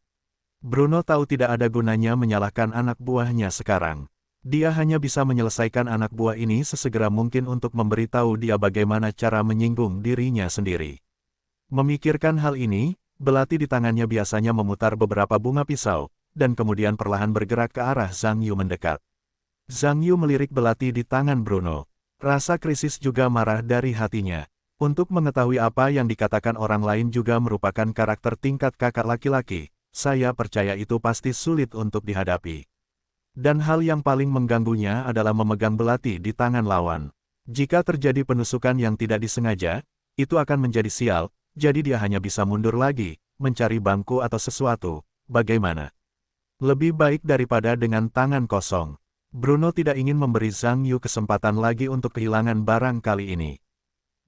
Bruno tahu tidak ada gunanya menyalahkan anak buahnya sekarang. Dia hanya bisa menyelesaikan anak buah ini sesegera mungkin untuk memberitahu dia bagaimana cara menyinggung dirinya sendiri. Memikirkan hal ini, belati di tangannya biasanya memutar beberapa bunga pisau, dan kemudian perlahan bergerak ke arah Zhang Yu mendekat. Zhang Yu melirik belati di tangan Bruno. Rasa krisis juga marah dari hatinya. Untuk mengetahui apa yang dikatakan orang lain juga merupakan karakter tingkat kakak laki-laki, saya percaya itu pasti sulit untuk dihadapi. Dan hal yang paling mengganggunya adalah memegang belati di tangan lawan. Jika terjadi penusukan yang tidak disengaja, itu akan menjadi sial, jadi dia hanya bisa mundur lagi, mencari bangku atau sesuatu. Bagaimana? Lebih baik daripada dengan tangan kosong. Bruno tidak ingin memberi Zhang Yu kesempatan lagi untuk kehilangan barang kali ini.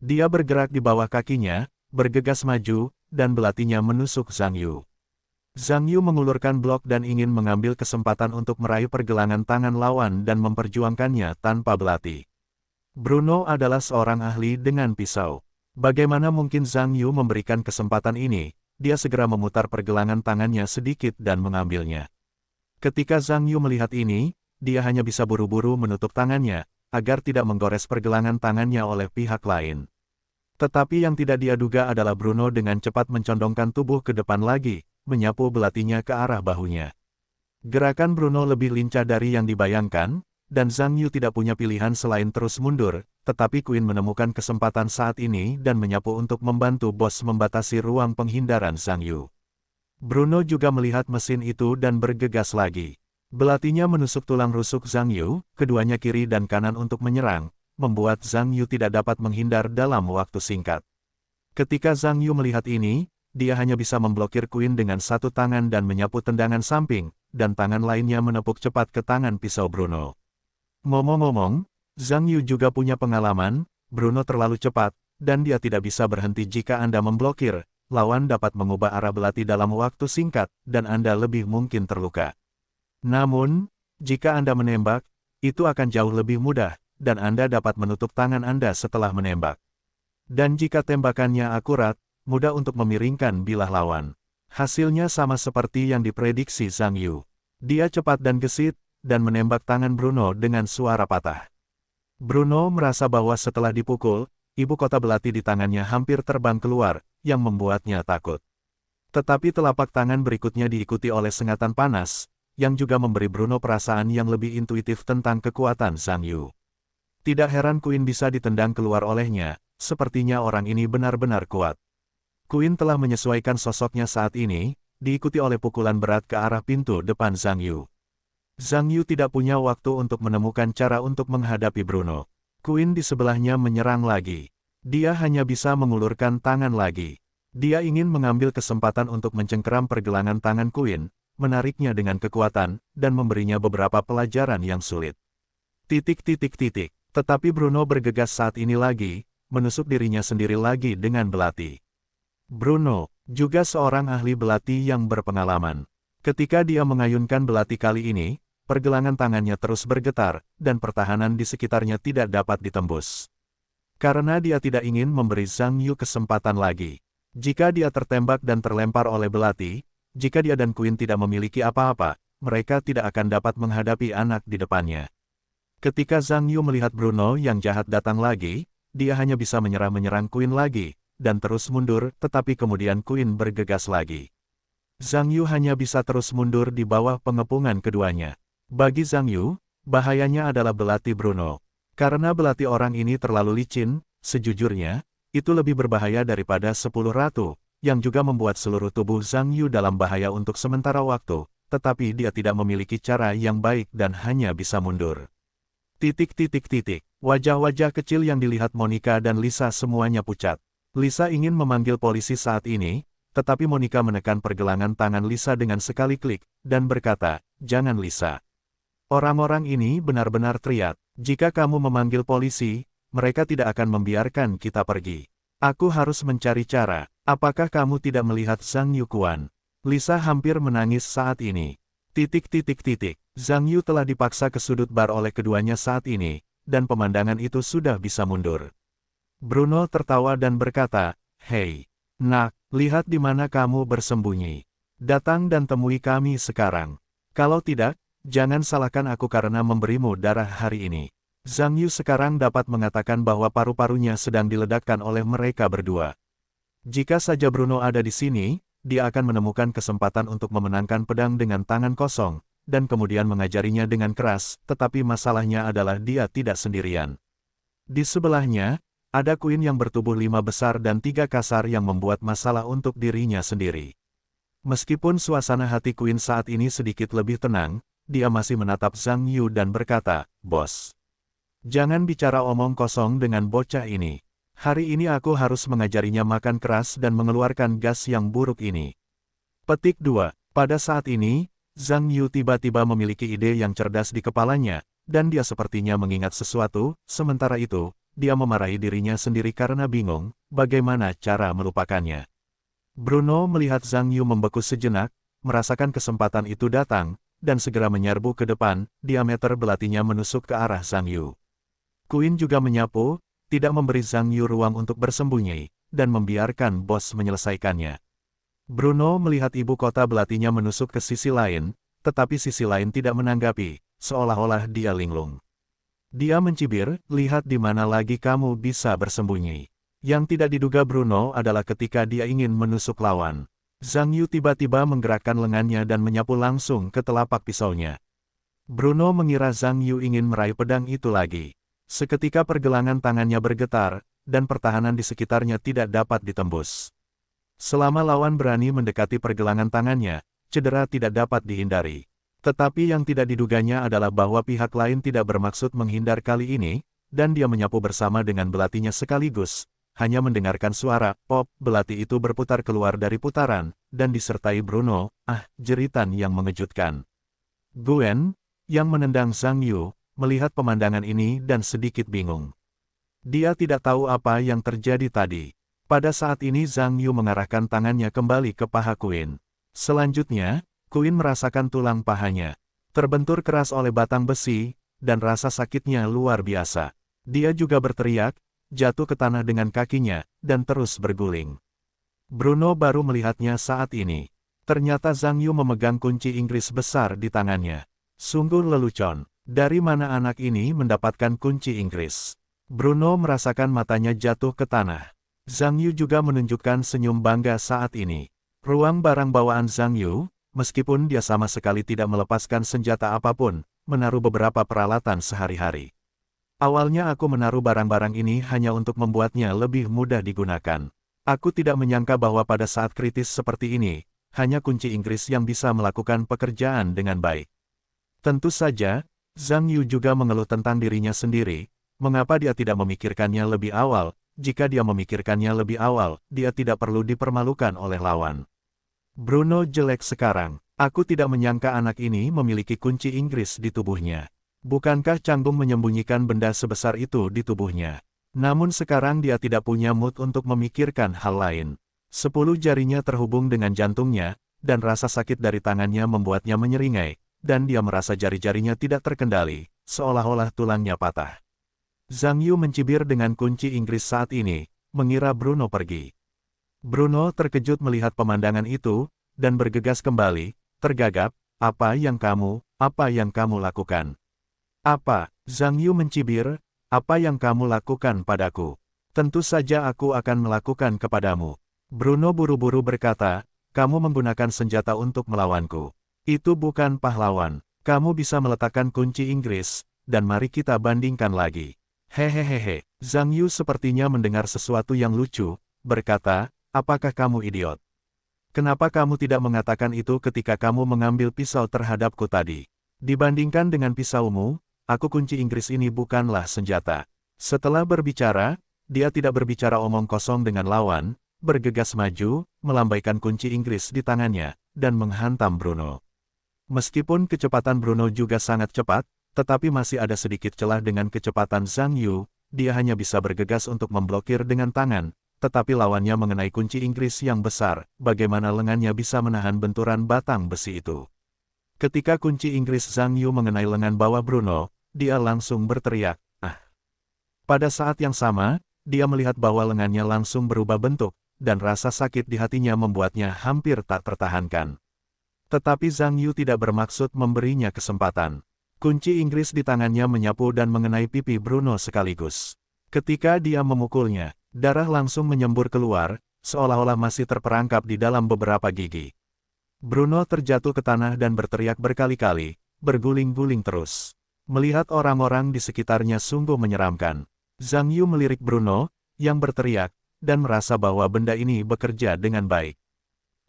Dia bergerak di bawah kakinya, bergegas maju, dan belatinya menusuk Zhang Yu. Zhang Yu mengulurkan blok dan ingin mengambil kesempatan untuk meraih pergelangan tangan lawan dan memperjuangkannya tanpa belati. Bruno adalah seorang ahli dengan pisau. Bagaimana mungkin Zhang Yu memberikan kesempatan ini? Dia segera memutar pergelangan tangannya sedikit dan mengambilnya. Ketika Zhang Yu melihat ini, dia hanya bisa buru-buru menutup tangannya, agar tidak menggores pergelangan tangannya oleh pihak lain. Tetapi yang tidak dia duga adalah Bruno dengan cepat mencondongkan tubuh ke depan lagi, menyapu belatinya ke arah bahunya. Gerakan Bruno lebih lincah dari yang dibayangkan, dan Zhang Yu tidak punya pilihan selain terus mundur, tetapi Queen menemukan kesempatan saat ini dan menyapu untuk membantu bos membatasi ruang penghindaran Zhang Yu. Bruno juga melihat mesin itu dan bergegas lagi. Belatinya menusuk tulang rusuk Zhang Yu, keduanya kiri dan kanan untuk menyerang, membuat Zhang Yu tidak dapat menghindar dalam waktu singkat. Ketika Zhang Yu melihat ini, dia hanya bisa memblokir Queen dengan satu tangan dan menyapu tendangan samping, dan tangan lainnya menepuk cepat ke tangan pisau Bruno. Ngomong-ngomong, Zhang Yu juga punya pengalaman, Bruno terlalu cepat, dan dia tidak bisa berhenti jika Anda memblokir. Lawan dapat mengubah arah belati dalam waktu singkat, dan Anda lebih mungkin terluka. Namun, jika Anda menembak, itu akan jauh lebih mudah, dan Anda dapat menutup tangan Anda setelah menembak. Dan jika tembakannya akurat, mudah untuk memiringkan bilah lawan. Hasilnya sama seperti yang diprediksi Zhang Yu. Dia cepat dan gesit, dan menembak tangan Bruno dengan suara patah. Bruno merasa bahwa setelah dipukul, ibu kota belati di tangannya hampir terbang keluar, yang membuatnya takut. Tetapi telapak tangan berikutnya diikuti oleh sengatan panas, yang juga memberi Bruno perasaan yang lebih intuitif tentang kekuatan Zhang Yu. Tidak heran Queen bisa ditendang keluar olehnya, sepertinya orang ini benar-benar kuat. Queen telah menyesuaikan sosoknya saat ini, diikuti oleh pukulan berat ke arah pintu depan Zhang Yu. Zhang Yu tidak punya waktu untuk menemukan cara untuk menghadapi Bruno. Queen di sebelahnya menyerang lagi. Dia hanya bisa mengulurkan tangan lagi. Dia ingin mengambil kesempatan untuk mencengkeram pergelangan tangan Queen, menariknya dengan kekuatan, dan memberinya beberapa pelajaran yang sulit. Tetapi Bruno bergegas saat ini lagi, menusuk dirinya sendiri lagi dengan belati. Bruno, juga seorang ahli belati yang berpengalaman. Ketika dia mengayunkan belati kali ini, pergelangan tangannya terus bergetar, dan pertahanan di sekitarnya tidak dapat ditembus. Karena dia tidak ingin memberi Zhang Yu kesempatan lagi. Jika dia tertembak dan terlempar oleh belati, jika dia dan Queen tidak memiliki apa-apa, mereka tidak akan dapat menghadapi anak di depannya. Ketika Zhang Yu melihat Bruno yang jahat datang lagi, dia hanya bisa menyerang Queen lagi, dan terus mundur, tetapi kemudian Queen bergegas lagi. Zhang Yu hanya bisa terus mundur di bawah pengepungan keduanya. Bagi Zhang Yu, bahayanya adalah belati Bruno. Karena belati orang ini terlalu licin, sejujurnya, itu lebih berbahaya daripada 10 ratu, yang juga membuat seluruh tubuh Zhang Yu dalam bahaya untuk sementara waktu, tetapi dia tidak memiliki cara yang baik dan hanya bisa mundur. Wajah-wajah kecil yang dilihat Monica dan Lisa semuanya pucat. Lisa ingin memanggil polisi saat ini, tetapi Monica menekan pergelangan tangan Lisa dengan sekali klik, dan berkata, "Jangan Lisa. Orang-orang ini benar-benar teriak. Jika kamu memanggil polisi, mereka tidak akan membiarkan kita pergi. Aku harus mencari cara. Apakah kamu tidak melihat Zhang Yu kuat?" Lisa hampir menangis saat ini. Zhang Yu telah dipaksa ke sudut bar oleh keduanya saat ini, dan pemandangan itu sudah bisa mundur. Bruno tertawa dan berkata, "Hei, nak, lihat di mana kamu bersembunyi. Datang dan temui kami sekarang. Kalau tidak, jangan salahkan aku karena memberimu darah hari ini." Zhang Yu sekarang dapat mengatakan bahwa paru-parunya sedang diledakkan oleh mereka berdua. Jika saja Bruno ada di sini, dia akan menemukan kesempatan untuk memenangkan pedang dengan tangan kosong, dan kemudian mengajarinya dengan keras, tetapi masalahnya adalah dia tidak sendirian. Di sebelahnya, ada Queen yang bertubuh 5 besar dan 3 kasar yang membuat masalah untuk dirinya sendiri. Meskipun suasana hati Queen saat ini sedikit lebih tenang, dia masih menatap Zhang Yu dan berkata, "Bos, jangan bicara omong kosong dengan bocah ini. Hari ini aku harus mengajarinya makan keras dan mengeluarkan gas yang buruk ini. Petik 2. Pada saat ini, Zhang Yu tiba-tiba memiliki ide yang cerdas di kepalanya, dan dia sepertinya mengingat sesuatu, sementara itu, dia memarahi dirinya sendiri karena bingung, bagaimana cara melupakannya. Bruno melihat Zhang Yu membeku sejenak, merasakan kesempatan itu datang, dan segera menyerbu ke depan, diameter belatinya menusuk ke arah Zhang Yu. Queen juga menyapu, tidak memberi Zhang Yu ruang untuk bersembunyi, dan membiarkan bos menyelesaikannya. Bruno melihat ibu kota belatinya menusuk ke sisi lain, tetapi sisi lain tidak menanggapi, seolah-olah dia linglung. Dia mencibir, lihat di mana lagi kamu bisa bersembunyi. Yang tidak diduga Bruno adalah ketika dia ingin menusuk lawan. Zhang Yu tiba-tiba menggerakkan lengannya dan menyapu langsung ke telapak pisaunya. Bruno mengira Zhang Yu ingin meraih pedang itu lagi. Seketika pergelangan tangannya bergetar, dan pertahanan di sekitarnya tidak dapat ditembus. Selama lawan berani mendekati pergelangan tangannya, cedera tidak dapat dihindari. Tetapi yang tidak diduganya adalah bahwa pihak lain tidak bermaksud menghindar kali ini, dan dia menyapu bersama dengan belatinya sekaligus. Hanya mendengarkan suara pop, belati itu berputar keluar dari putaran, dan disertai Bruno, jeritan yang mengejutkan. Gwen, yang menendang Zhang Yu, melihat pemandangan ini dan sedikit bingung. Dia tidak tahu apa yang terjadi tadi. Pada saat ini Zhang Yu mengarahkan tangannya kembali ke paha Queen. Selanjutnya, Queen merasakan tulang pahanya terbentur keras oleh batang besi, dan rasa sakitnya luar biasa. Dia juga berteriak, jatuh ke tanah dengan kakinya, dan terus berguling. Bruno baru melihatnya saat ini. Ternyata Zhang Yu memegang kunci Inggris besar di tangannya. Sungguh lelucon. Dari mana anak ini mendapatkan kunci Inggris? Bruno merasakan matanya jatuh ke tanah. Zhang Yu juga menunjukkan senyum bangga saat ini. Ruang barang bawaan Zhang Yu, meskipun dia sama sekali tidak melepaskan senjata apapun, menaruh beberapa peralatan sehari-hari. Awalnya aku menaruh barang-barang ini hanya untuk membuatnya lebih mudah digunakan. Aku tidak menyangka bahwa pada saat kritis seperti ini, hanya kunci Inggris yang bisa melakukan pekerjaan dengan baik. Tentu saja, Zhang Yu juga mengeluh tentang dirinya sendiri, mengapa dia tidak memikirkannya lebih awal. Jika dia memikirkannya lebih awal, dia tidak perlu dipermalukan oleh lawan. Bruno jelek sekarang. Aku tidak menyangka anak ini memiliki kunci Inggris di tubuhnya. Bukankah canggung menyembunyikan benda sebesar itu di tubuhnya? Namun sekarang dia tidak punya mood untuk memikirkan hal lain. 10 jarinya terhubung dengan jantungnya, dan rasa sakit dari tangannya membuatnya menyeringai, dan dia merasa jari-jarinya tidak terkendali, seolah-olah tulangnya patah. Zhang Yu mencibir dengan kunci Inggris saat ini, mengira Bruno pergi. Bruno terkejut melihat pemandangan itu, dan bergegas kembali, tergagap, apa yang kamu lakukan? Apa? Zhang Yu mencibir, apa yang kamu lakukan padaku? Tentu saja aku akan melakukan kepadamu. Bruno buru-buru berkata, kamu menggunakan senjata untuk melawanku. Itu bukan pahlawan. Kamu bisa meletakkan kunci Inggris, dan mari kita bandingkan lagi. Hehehehe. Zhang Yu sepertinya mendengar sesuatu yang lucu, berkata, apakah kamu idiot? Kenapa kamu tidak mengatakan itu ketika kamu mengambil pisau terhadapku tadi? Dibandingkan dengan pisaumu, aku kunci Inggris ini bukanlah senjata. Setelah berbicara, dia tidak berbicara omong kosong dengan lawan, bergegas maju, melambaikan kunci Inggris di tangannya, dan menghantam Bruno. Meskipun kecepatan Bruno juga sangat cepat, tetapi masih ada sedikit celah dengan kecepatan Zhang Yu, dia hanya bisa bergegas untuk memblokir dengan tangan, tetapi lawannya mengenai kunci Inggris yang besar, bagaimana lengannya bisa menahan benturan batang besi itu. Ketika kunci Inggris Zhang Yu mengenai lengan bawah Bruno, dia langsung berteriak, ah. Pada saat yang sama, dia melihat bahwa lengannya langsung berubah bentuk, dan rasa sakit di hatinya membuatnya hampir tak tertahankan. Tetapi Zhang Yu tidak bermaksud memberinya kesempatan. Kunci Inggris di tangannya menyapu dan mengenai pipi Bruno sekaligus. Ketika dia memukulnya, darah langsung menyembur keluar, seolah-olah masih terperangkap di dalam beberapa gigi. Bruno terjatuh ke tanah dan berteriak berkali-kali, berguling-guling terus. Melihat orang-orang di sekitarnya sungguh menyeramkan. Zhang Yu melirik Bruno, yang berteriak, dan merasa bahwa benda ini bekerja dengan baik.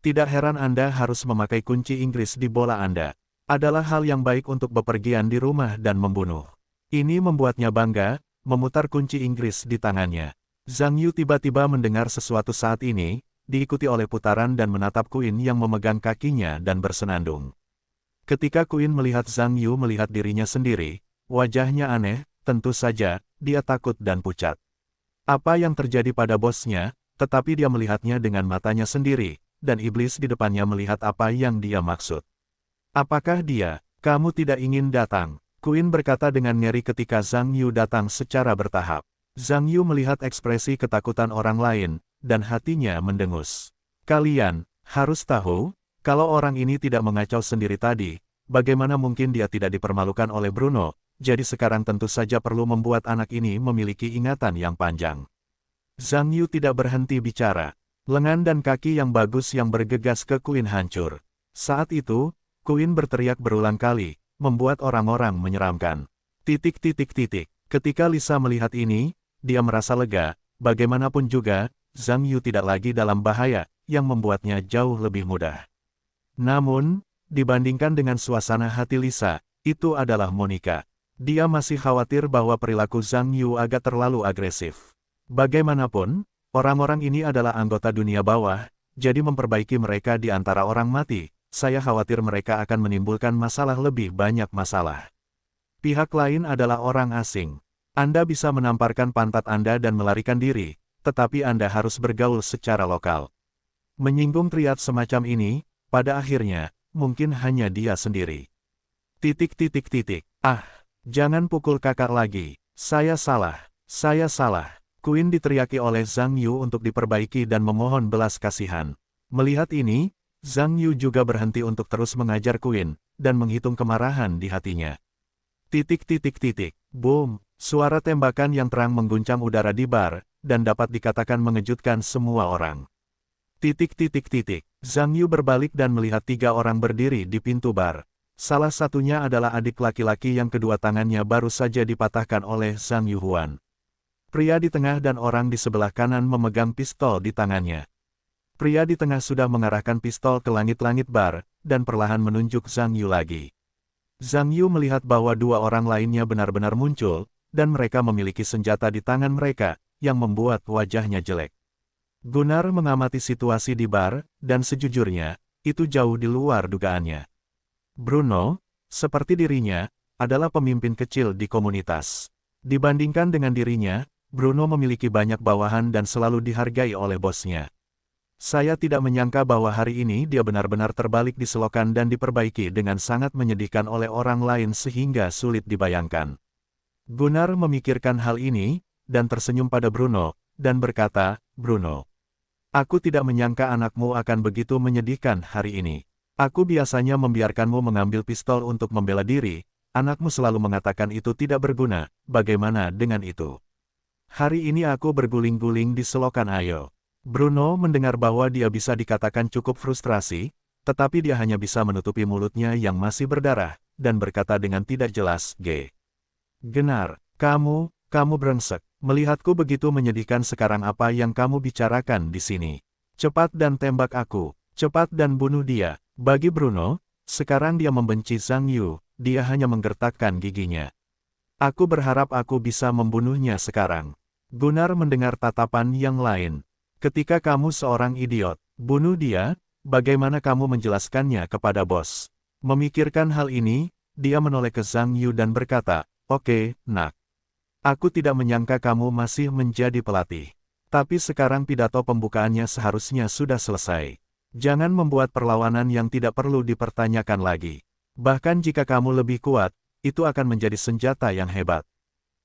Tidak heran Anda harus memakai kunci Inggris di bola Anda. Adalah hal yang baik untuk bepergian di rumah dan membunuh. Ini membuatnya bangga, memutar kunci Inggris di tangannya. Zhang Yu tiba-tiba mendengar sesuatu saat ini, diikuti oleh putaran dan menatap Queen yang memegang kakinya dan bersenandung. Ketika Queen melihat Zhang Yu melihat dirinya sendiri, wajahnya aneh, tentu saja, dia takut dan pucat. Apa yang terjadi pada bosnya, tetapi dia melihatnya dengan matanya sendiri, dan iblis di depannya melihat apa yang dia maksud. Apakah dia, kamu tidak ingin datang? Queen berkata dengan ngeri ketika Zhang Yu datang secara bertahap. Zhang Yu melihat ekspresi ketakutan orang lain, dan hatinya mendengus. Kalian harus tahu, kalau orang ini tidak mengacau sendiri tadi, bagaimana mungkin dia tidak dipermalukan oleh Bruno, jadi sekarang tentu saja perlu membuat anak ini memiliki ingatan yang panjang. Zhang Yu tidak berhenti bicara. Lengan dan kaki yang bagus yang bergegas ke Queen hancur. Saat itu, Queen berteriak berulang kali, membuat orang-orang menyeramkan. Ketika Lisa melihat ini, dia merasa lega, bagaimanapun juga, Zhang Yu tidak lagi dalam bahaya, yang membuatnya jauh lebih mudah. Namun, dibandingkan dengan suasana hati Lisa, itu adalah Monica. Dia masih khawatir bahwa perilaku Zhang Yu agak terlalu agresif. Bagaimanapun, orang-orang ini adalah anggota dunia bawah, jadi memperbaiki mereka di antara orang mati, saya khawatir mereka akan menimbulkan masalah lebih banyak masalah. Pihak lain adalah orang asing. Anda bisa menamparkan pantat Anda dan melarikan diri, tetapi Anda harus bergaul secara lokal. Menyinggung triad semacam ini, pada akhirnya, mungkin hanya dia sendiri. Ah, jangan pukul kakak lagi, saya salah. Queen diteriaki oleh Zhang Yu untuk diperbaiki dan memohon belas kasihan. Melihat ini, Zhang Yu juga berhenti untuk terus mengajar Queen, dan menghitung kemarahan di hatinya. Boom, suara tembakan yang terang mengguncang udara di bar, dan dapat dikatakan mengejutkan semua orang. Zhang Yu berbalik dan melihat 3 orang berdiri di pintu bar. Salah satunya adalah adik laki-laki yang kedua tangannya baru saja dipatahkan oleh Zhang Yuhuan. Pria di tengah dan orang di sebelah kanan memegang pistol di tangannya. Pria di tengah sudah mengarahkan pistol ke langit-langit bar, dan perlahan menunjuk Zhang Yu lagi. Zhang Yu melihat bahwa 2 orang lainnya benar-benar muncul, dan mereka memiliki senjata di tangan mereka, yang membuat wajahnya jelek. Gunnar mengamati situasi di bar, dan sejujurnya, itu jauh di luar dugaannya. Bruno, seperti dirinya, adalah pemimpin kecil di komunitas. Dibandingkan dengan dirinya, Bruno memiliki banyak bawahan dan selalu dihargai oleh bosnya. Saya tidak menyangka bahwa hari ini dia benar-benar terbalik di selokan dan diperbaiki dengan sangat menyedihkan oleh orang lain sehingga sulit dibayangkan. Gunnar memikirkan hal ini, dan tersenyum pada Bruno, dan berkata, Bruno, aku tidak menyangka anakmu akan begitu menyedihkan hari ini. Aku biasanya membiarkanmu mengambil pistol untuk membela diri, anakmu selalu mengatakan itu tidak berguna, bagaimana dengan itu? Hari ini aku berguling-guling di selokan ayo. Bruno mendengar bahwa dia bisa dikatakan cukup frustrasi, tetapi dia hanya bisa menutupi mulutnya yang masih berdarah, dan berkata dengan tidak jelas, Gunnar, kamu brengsek. Melihatku begitu menyedihkan sekarang apa yang kamu bicarakan di sini. Cepat dan tembak aku, cepat dan bunuh dia. Bagi Bruno, sekarang dia membenci Zhang Yu, dia hanya menggertakkan giginya. Aku berharap aku bisa membunuhnya sekarang. Gunnar mendengar tatapan yang lain. Ketika kamu seorang idiot, bunuh dia, bagaimana kamu menjelaskannya kepada bos? Memikirkan hal ini, dia menoleh ke Zhang Yu dan berkata, oke, nak. Aku tidak menyangka kamu masih menjadi pelatih. Tapi sekarang pidato pembukaannya seharusnya sudah selesai. Jangan membuat perlawanan yang tidak perlu dipertanyakan lagi. Bahkan jika kamu lebih kuat, itu akan menjadi senjata yang hebat.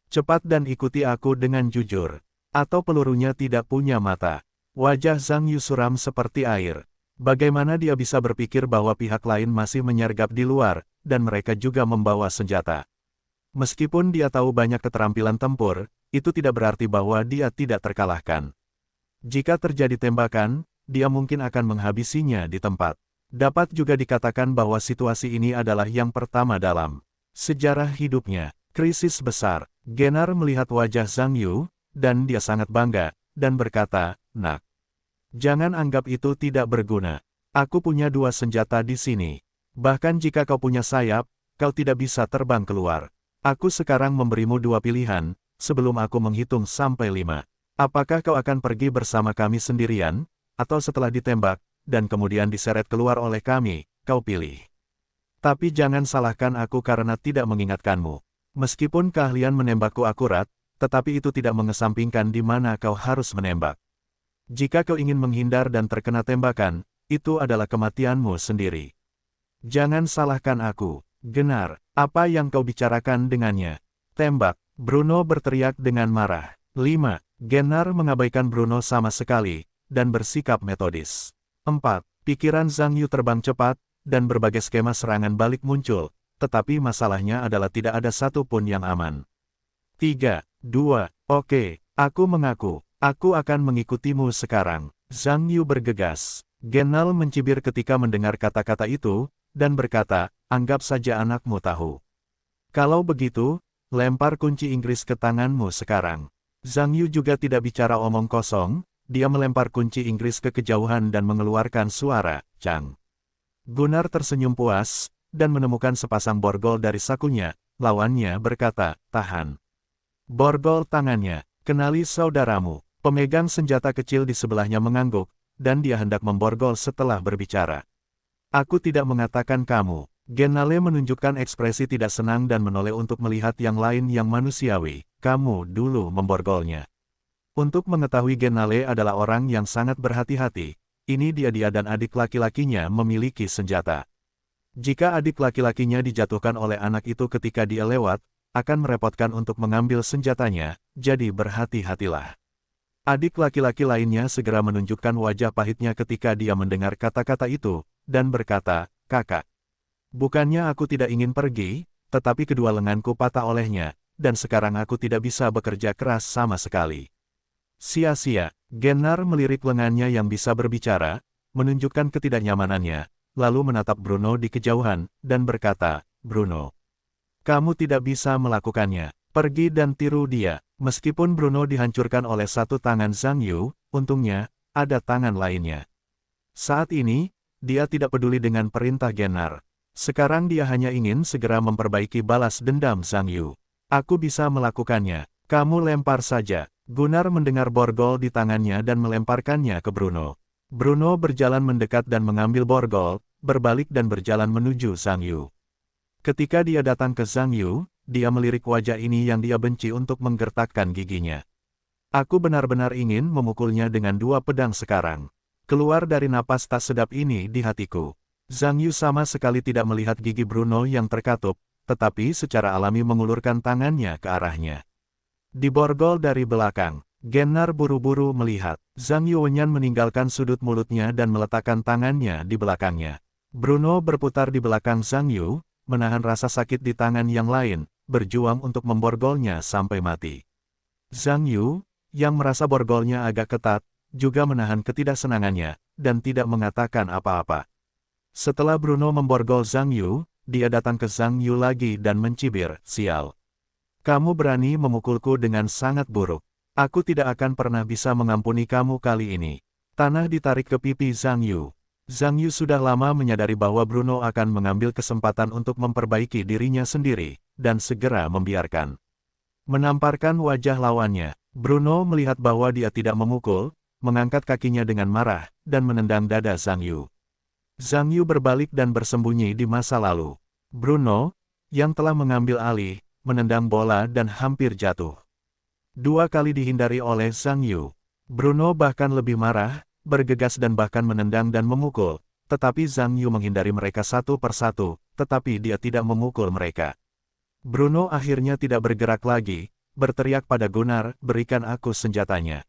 Cepat dan ikuti aku dengan jujur. Atau pelurunya tidak punya mata. Wajah Zhang Yu suram seperti air. Bagaimana dia bisa berpikir bahwa pihak lain masih menyergap di luar, dan mereka juga membawa senjata. Meskipun dia tahu banyak keterampilan tempur, itu tidak berarti bahwa dia tidak terkalahkan. Jika terjadi tembakan, dia mungkin akan menghabisinya di tempat. Dapat juga dikatakan bahwa situasi ini adalah yang pertama dalam sejarah hidupnya. Krisis besar. Gunnar melihat wajah Zhang Yu, dan dia sangat bangga, dan berkata, nak. Jangan anggap itu tidak berguna. Aku punya 2 senjata di sini. Bahkan jika kau punya sayap, kau tidak bisa terbang keluar. Aku sekarang memberimu 2 pilihan, sebelum aku menghitung sampai 5. Apakah kau akan pergi bersama kami sendirian, atau setelah ditembak, dan kemudian diseret keluar oleh kami, kau pilih. Tapi jangan salahkan aku karena tidak mengingatkanmu. Meskipun keahlian menembakku akurat, tetapi itu tidak mengesampingkan di mana kau harus menembak. Jika kau ingin menghindar dan terkena tembakan, itu adalah kematianmu sendiri. Jangan salahkan aku. Genar, apa yang kau bicarakan dengannya? Tembak, Bruno berteriak dengan marah. 5. Genar mengabaikan Bruno sama sekali, dan bersikap metodis. 4. Pikiran Zhang Yu terbang cepat, dan berbagai skema serangan balik muncul, tetapi masalahnya adalah tidak ada satu pun yang aman. 3, 2, oke, aku mengaku, aku akan mengikutimu sekarang. Zhang Yu bergegas. Genal mencibir ketika mendengar kata-kata itu, dan berkata, anggap saja anakmu tahu. Kalau begitu, lempar kunci Inggris ke tanganmu sekarang. Zhang Yu juga tidak bicara omong kosong, dia melempar kunci Inggris ke kejauhan dan mengeluarkan suara, cang. Gunnar tersenyum puas, dan menemukan sepasang borgol dari sakunya, lawannya berkata, tahan. Borgol tangannya, kenali saudaramu. Pemegang senjata kecil di sebelahnya mengangguk, dan dia hendak memborgol setelah berbicara. Aku tidak mengatakan kamu. Genale menunjukkan ekspresi tidak senang dan menoleh untuk melihat yang lain yang manusiawi. Kamu dulu memborgolnya. Untuk mengetahui Genale adalah orang yang sangat berhati-hati. Ini dia dan adik laki-lakinya memiliki senjata. Jika adik laki-lakinya dijatuhkan oleh anak itu ketika dia lewat, akan merepotkan untuk mengambil senjatanya, jadi berhati-hatilah. Adik laki-laki lainnya segera menunjukkan wajah pahitnya ketika dia mendengar kata-kata itu, dan berkata, kakak. Bukannya aku tidak ingin pergi, tetapi kedua lenganku patah olehnya, dan sekarang aku tidak bisa bekerja keras sama sekali. Sia-sia, Gennar melirik lengannya yang bisa berbicara, menunjukkan ketidaknyamanannya, lalu menatap Bruno di kejauhan, dan berkata, Bruno. Kamu tidak bisa melakukannya, pergi dan tiru dia. Meskipun Bruno dihancurkan oleh satu tangan Zhang Yu, untungnya, ada tangan lainnya. Saat ini, dia tidak peduli dengan perintah Gennar. Sekarang dia hanya ingin segera memperbaiki balas dendam Zhang Yu. Aku bisa melakukannya, kamu lempar saja. Gunnar mendengar borgol di tangannya dan melemparkannya ke Bruno. Bruno berjalan mendekat dan mengambil borgol, berbalik dan berjalan menuju Zhang Yu. Ketika dia datang ke Zhang Yu, dia melirik wajah ini yang dia benci untuk menggertakkan giginya. Aku benar-benar ingin memukulnya dengan dua pedang sekarang. Keluar dari napas tak sedap ini di hatiku. Zhang Yu sama sekali tidak melihat gigi Bruno yang terkatup, tetapi secara alami mengulurkan tangannya ke arahnya. Diborgol dari belakang, Gennar buru-buru melihat. Zhang Yu Wenyan meninggalkan sudut mulutnya dan meletakkan tangannya di belakangnya. Bruno berputar di belakang Zhang Yu, menahan rasa sakit di tangan yang lain, berjuang untuk memborgolnya sampai mati. Zhang Yu, yang merasa borgolnya agak ketat, juga menahan ketidaksenangannya, dan tidak mengatakan apa-apa. Setelah Bruno memborgol Zhang Yu, dia datang ke Zhang Yu lagi dan mencibir, sial. Kamu berani memukulku dengan sangat buruk. Aku tidak akan pernah bisa mengampuni kamu kali ini. Tanah ditarik ke pipi Zhang Yu. Zhang Yu sudah lama menyadari bahwa Bruno akan mengambil kesempatan untuk memperbaiki dirinya sendiri, dan segera membiarkan. Menamparkan wajah lawannya, Bruno melihat bahwa dia tidak memukul, mengangkat kakinya dengan marah, dan menendang dada Zhang Yu. Zhang Yu berbalik dan bersembunyi di masa lalu. Bruno, yang telah mengambil alih, menendang bola dan hampir jatuh. Dua kali dihindari oleh Zhang Yu. Bruno bahkan lebih marah, bergegas dan bahkan menendang dan memukul, tetapi Zhang Yu menghindari mereka satu persatu, tetapi dia tidak memukul mereka. Bruno akhirnya tidak bergerak lagi, berteriak pada Gunnar, berikan aku senjatanya.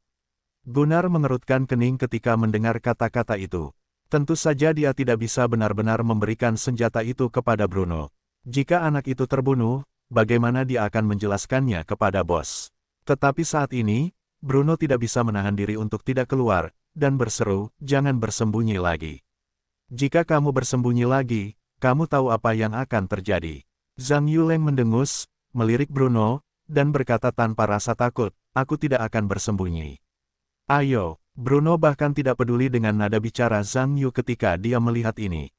Gunnar mengerutkan kening ketika mendengar kata-kata itu. Tentu saja dia tidak bisa benar-benar memberikan senjata itu kepada Bruno. Jika anak itu terbunuh, bagaimana dia akan menjelaskannya kepada bos? Tetapi saat ini, Bruno tidak bisa menahan diri untuk tidak keluar, dan berseru, jangan bersembunyi lagi. Jika kamu bersembunyi lagi, kamu tahu apa yang akan terjadi. Zhang Yuleng mendengus, melirik Bruno, dan berkata tanpa rasa takut, aku tidak akan bersembunyi. Ayo, Bruno bahkan tidak peduli dengan nada bicara Zhang Yu ketika dia melihat ini.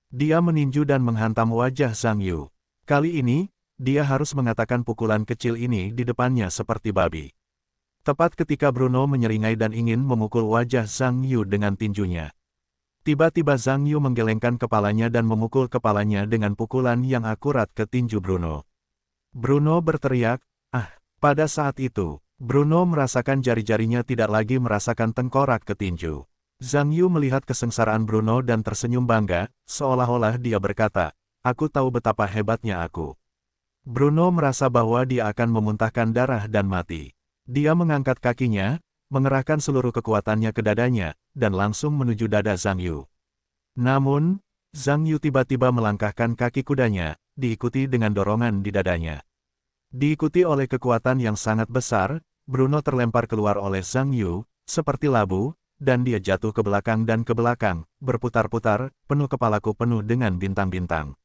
Dia meninju dan menghantam wajah Zhang Yu. Kali ini, dia harus mengatakan pukulan kecil ini di depannya seperti babi. Tepat ketika Bruno menyeringai dan ingin memukul wajah Zhang Yu dengan tinjunya. Tiba-tiba Zhang Yu menggelengkan kepalanya dan memukul kepalanya dengan pukulan yang akurat ke tinju Bruno. Bruno berteriak, "Ah!" Pada saat itu, Bruno merasakan jari-jarinya tidak lagi merasakan tengkorak ke tinju. Zhang Yu melihat kesengsaraan Bruno dan tersenyum bangga, seolah-olah dia berkata, "Aku tahu betapa hebatnya aku." Bruno merasa bahwa dia akan memuntahkan darah dan mati. Dia mengangkat kakinya, mengerahkan seluruh kekuatannya ke dadanya, dan langsung menuju dada Zhang Yu. Namun, Zhang Yu tiba-tiba melangkahkan kaki kudanya, diikuti dengan dorongan di dadanya. Diikuti oleh kekuatan yang sangat besar, Bruno terlempar keluar oleh Zhang Yu, seperti labu, dan dia jatuh ke belakang dan ke belakang, berputar-putar, penuh kepalaku penuh dengan bintang-bintang.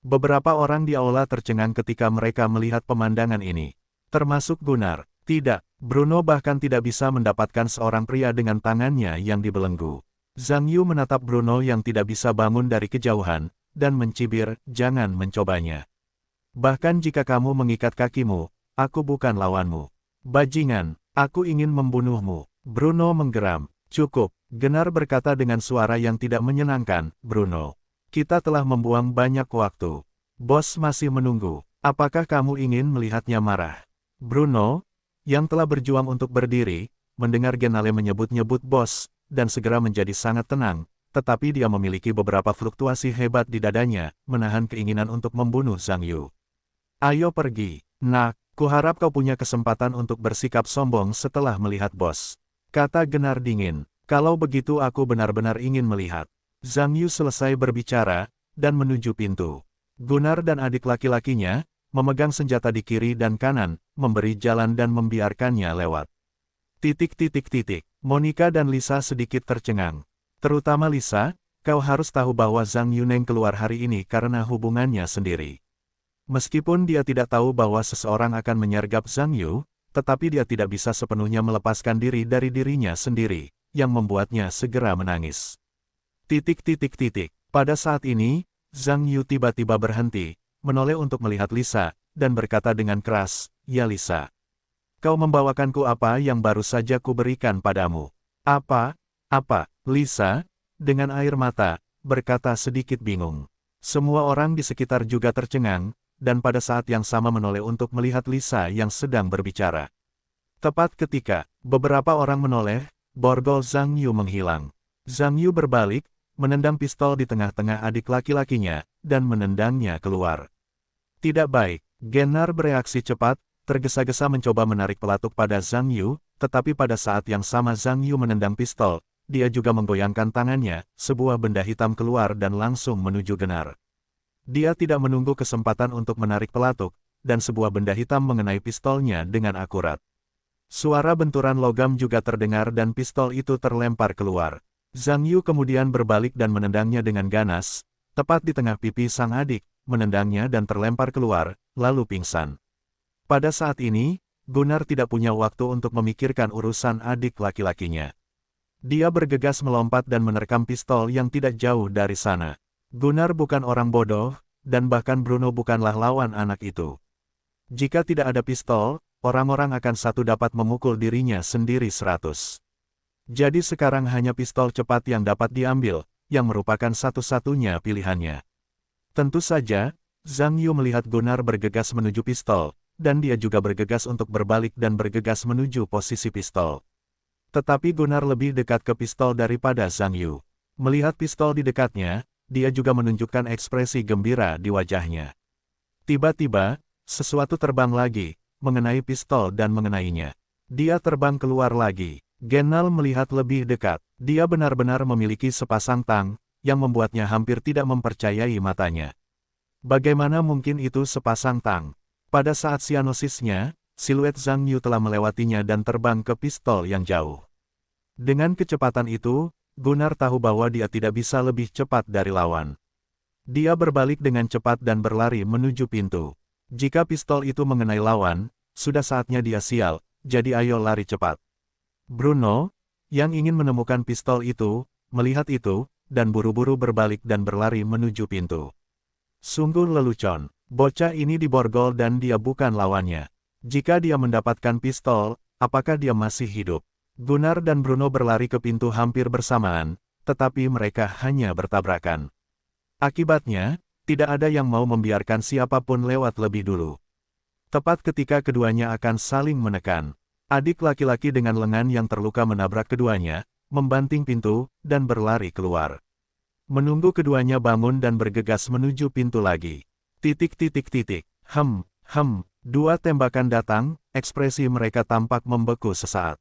Beberapa orang di aula tercengang ketika mereka melihat pemandangan ini. Termasuk Gunnar. Tidak, Bruno bahkan tidak bisa mendapatkan seorang pria dengan tangannya yang dibelenggu. Zhang Yu menatap Bruno yang tidak bisa bangun dari kejauhan, dan mencibir, "Jangan mencobanya. Bahkan jika kamu mengikat kakimu, aku bukan lawanmu. Bajingan, aku ingin membunuhmu." Bruno menggeram. "Cukup," Gunnar berkata dengan suara yang tidak menyenangkan, "Bruno. Kita telah membuang banyak waktu. Bos masih menunggu. Apakah kamu ingin melihatnya marah?" Bruno, yang telah berjuang untuk berdiri, mendengar Gennale menyebut-nyebut bos, dan segera menjadi sangat tenang, tetapi dia memiliki beberapa fluktuasi hebat di dadanya, menahan keinginan untuk membunuh Zhang Yu. "Ayo pergi, nak, kuharap kau punya kesempatan untuk bersikap sombong setelah melihat bos," kata Gunnar dingin. "Kalau begitu aku benar-benar ingin melihat." Zhang Yu selesai berbicara, dan menuju pintu. Gunnar dan adik laki-lakinya, memegang senjata di kiri dan kanan, memberi jalan dan membiarkannya lewat. Monica dan Lisa sedikit tercengang. Terutama Lisa, "Kau harus tahu bahwa Zhang Yuneng keluar hari ini karena hubungannya sendiri." Meskipun dia tidak tahu bahwa seseorang akan menyergap Zhang Yu, tetapi dia tidak bisa sepenuhnya melepaskan diri dari dirinya sendiri, yang membuatnya segera menangis. Pada saat ini, Zhang Yu tiba-tiba berhenti, menoleh untuk melihat Lisa, dan berkata dengan keras, "Ya Lisa. Kau membawakanku apa yang baru saja kuberikan padamu." Apa? Lisa, dengan air mata, berkata sedikit bingung. Semua orang di sekitar juga tercengang, dan pada saat yang sama menoleh untuk melihat Lisa yang sedang berbicara. Tepat ketika beberapa orang menoleh, borgol Zhang Yu menghilang. Zhang Yu berbalik, menendang pistol di tengah-tengah adik laki-lakinya, dan menendangnya keluar. Tidak baik, Gunnar bereaksi cepat, tergesa-gesa mencoba menarik pelatuk pada Zhang Yu, tetapi pada saat yang sama Zhang Yu menendang pistol, dia juga menggoyangkan tangannya, sebuah benda hitam keluar dan langsung menuju Gunnar. Dia tidak menunggu kesempatan untuk menarik pelatuk, dan sebuah benda hitam mengenai pistolnya dengan akurat. Suara benturan logam juga terdengar dan pistol itu terlempar keluar. Zhang Yu kemudian berbalik dan menendangnya dengan ganas, tepat di tengah pipi sang adik, menendangnya dan terlempar keluar, lalu pingsan. Pada saat ini, Gunnar tidak punya waktu untuk memikirkan urusan adik laki-lakinya. Dia bergegas melompat dan menerkam pistol yang tidak jauh dari sana. Gunnar bukan orang bodoh, dan bahkan Bruno bukanlah lawan anak itu. Jika tidak ada pistol, orang-orang akan dapat memukul dirinya sendiri 100. Jadi sekarang hanya pistol cepat yang dapat diambil, yang merupakan satu-satunya pilihannya. Tentu saja, Zhang Yu melihat Gunnar bergegas menuju pistol, dan dia juga bergegas untuk berbalik dan bergegas menuju posisi pistol. Tetapi Gunnar lebih dekat ke pistol daripada Zhang Yu. Melihat pistol di dekatnya, dia juga menunjukkan ekspresi gembira di wajahnya. Tiba-tiba, sesuatu terbang lagi, mengenai pistol dan mengenainya. Dia terbang keluar lagi. Gennal melihat lebih dekat. Dia benar-benar memiliki sepasang tang, yang membuatnya hampir tidak mempercayai matanya. Bagaimana mungkin itu sepasang tang? Pada saat sianosisnya, siluet Zhang Yu telah melewatinya dan terbang ke pistol yang jauh. Dengan kecepatan itu, Gunnar tahu bahwa dia tidak bisa lebih cepat dari lawan. Dia berbalik dengan cepat dan berlari menuju pintu. Jika pistol itu mengenai lawan, sudah saatnya dia sial, jadi ayo lari cepat. Bruno, yang ingin menemukan pistol itu, melihat itu, dan buru-buru berbalik dan berlari menuju pintu. Sungguh lelucon, bocah ini diborgol dan dia bukan lawannya. Jika dia mendapatkan pistol, Apakah dia masih hidup? Gunnar dan Bruno berlari ke pintu hampir bersamaan, tetapi mereka hanya bertabrakan. Akibatnya, tidak ada yang mau membiarkan siapapun lewat lebih dulu. Tepat ketika keduanya akan saling menekan, adik laki-laki dengan lengan yang terluka menabrak keduanya, membanting pintu, dan berlari keluar. Menunggu keduanya bangun dan bergegas menuju pintu lagi. Dua tembakan datang, ekspresi mereka tampak membeku sesaat.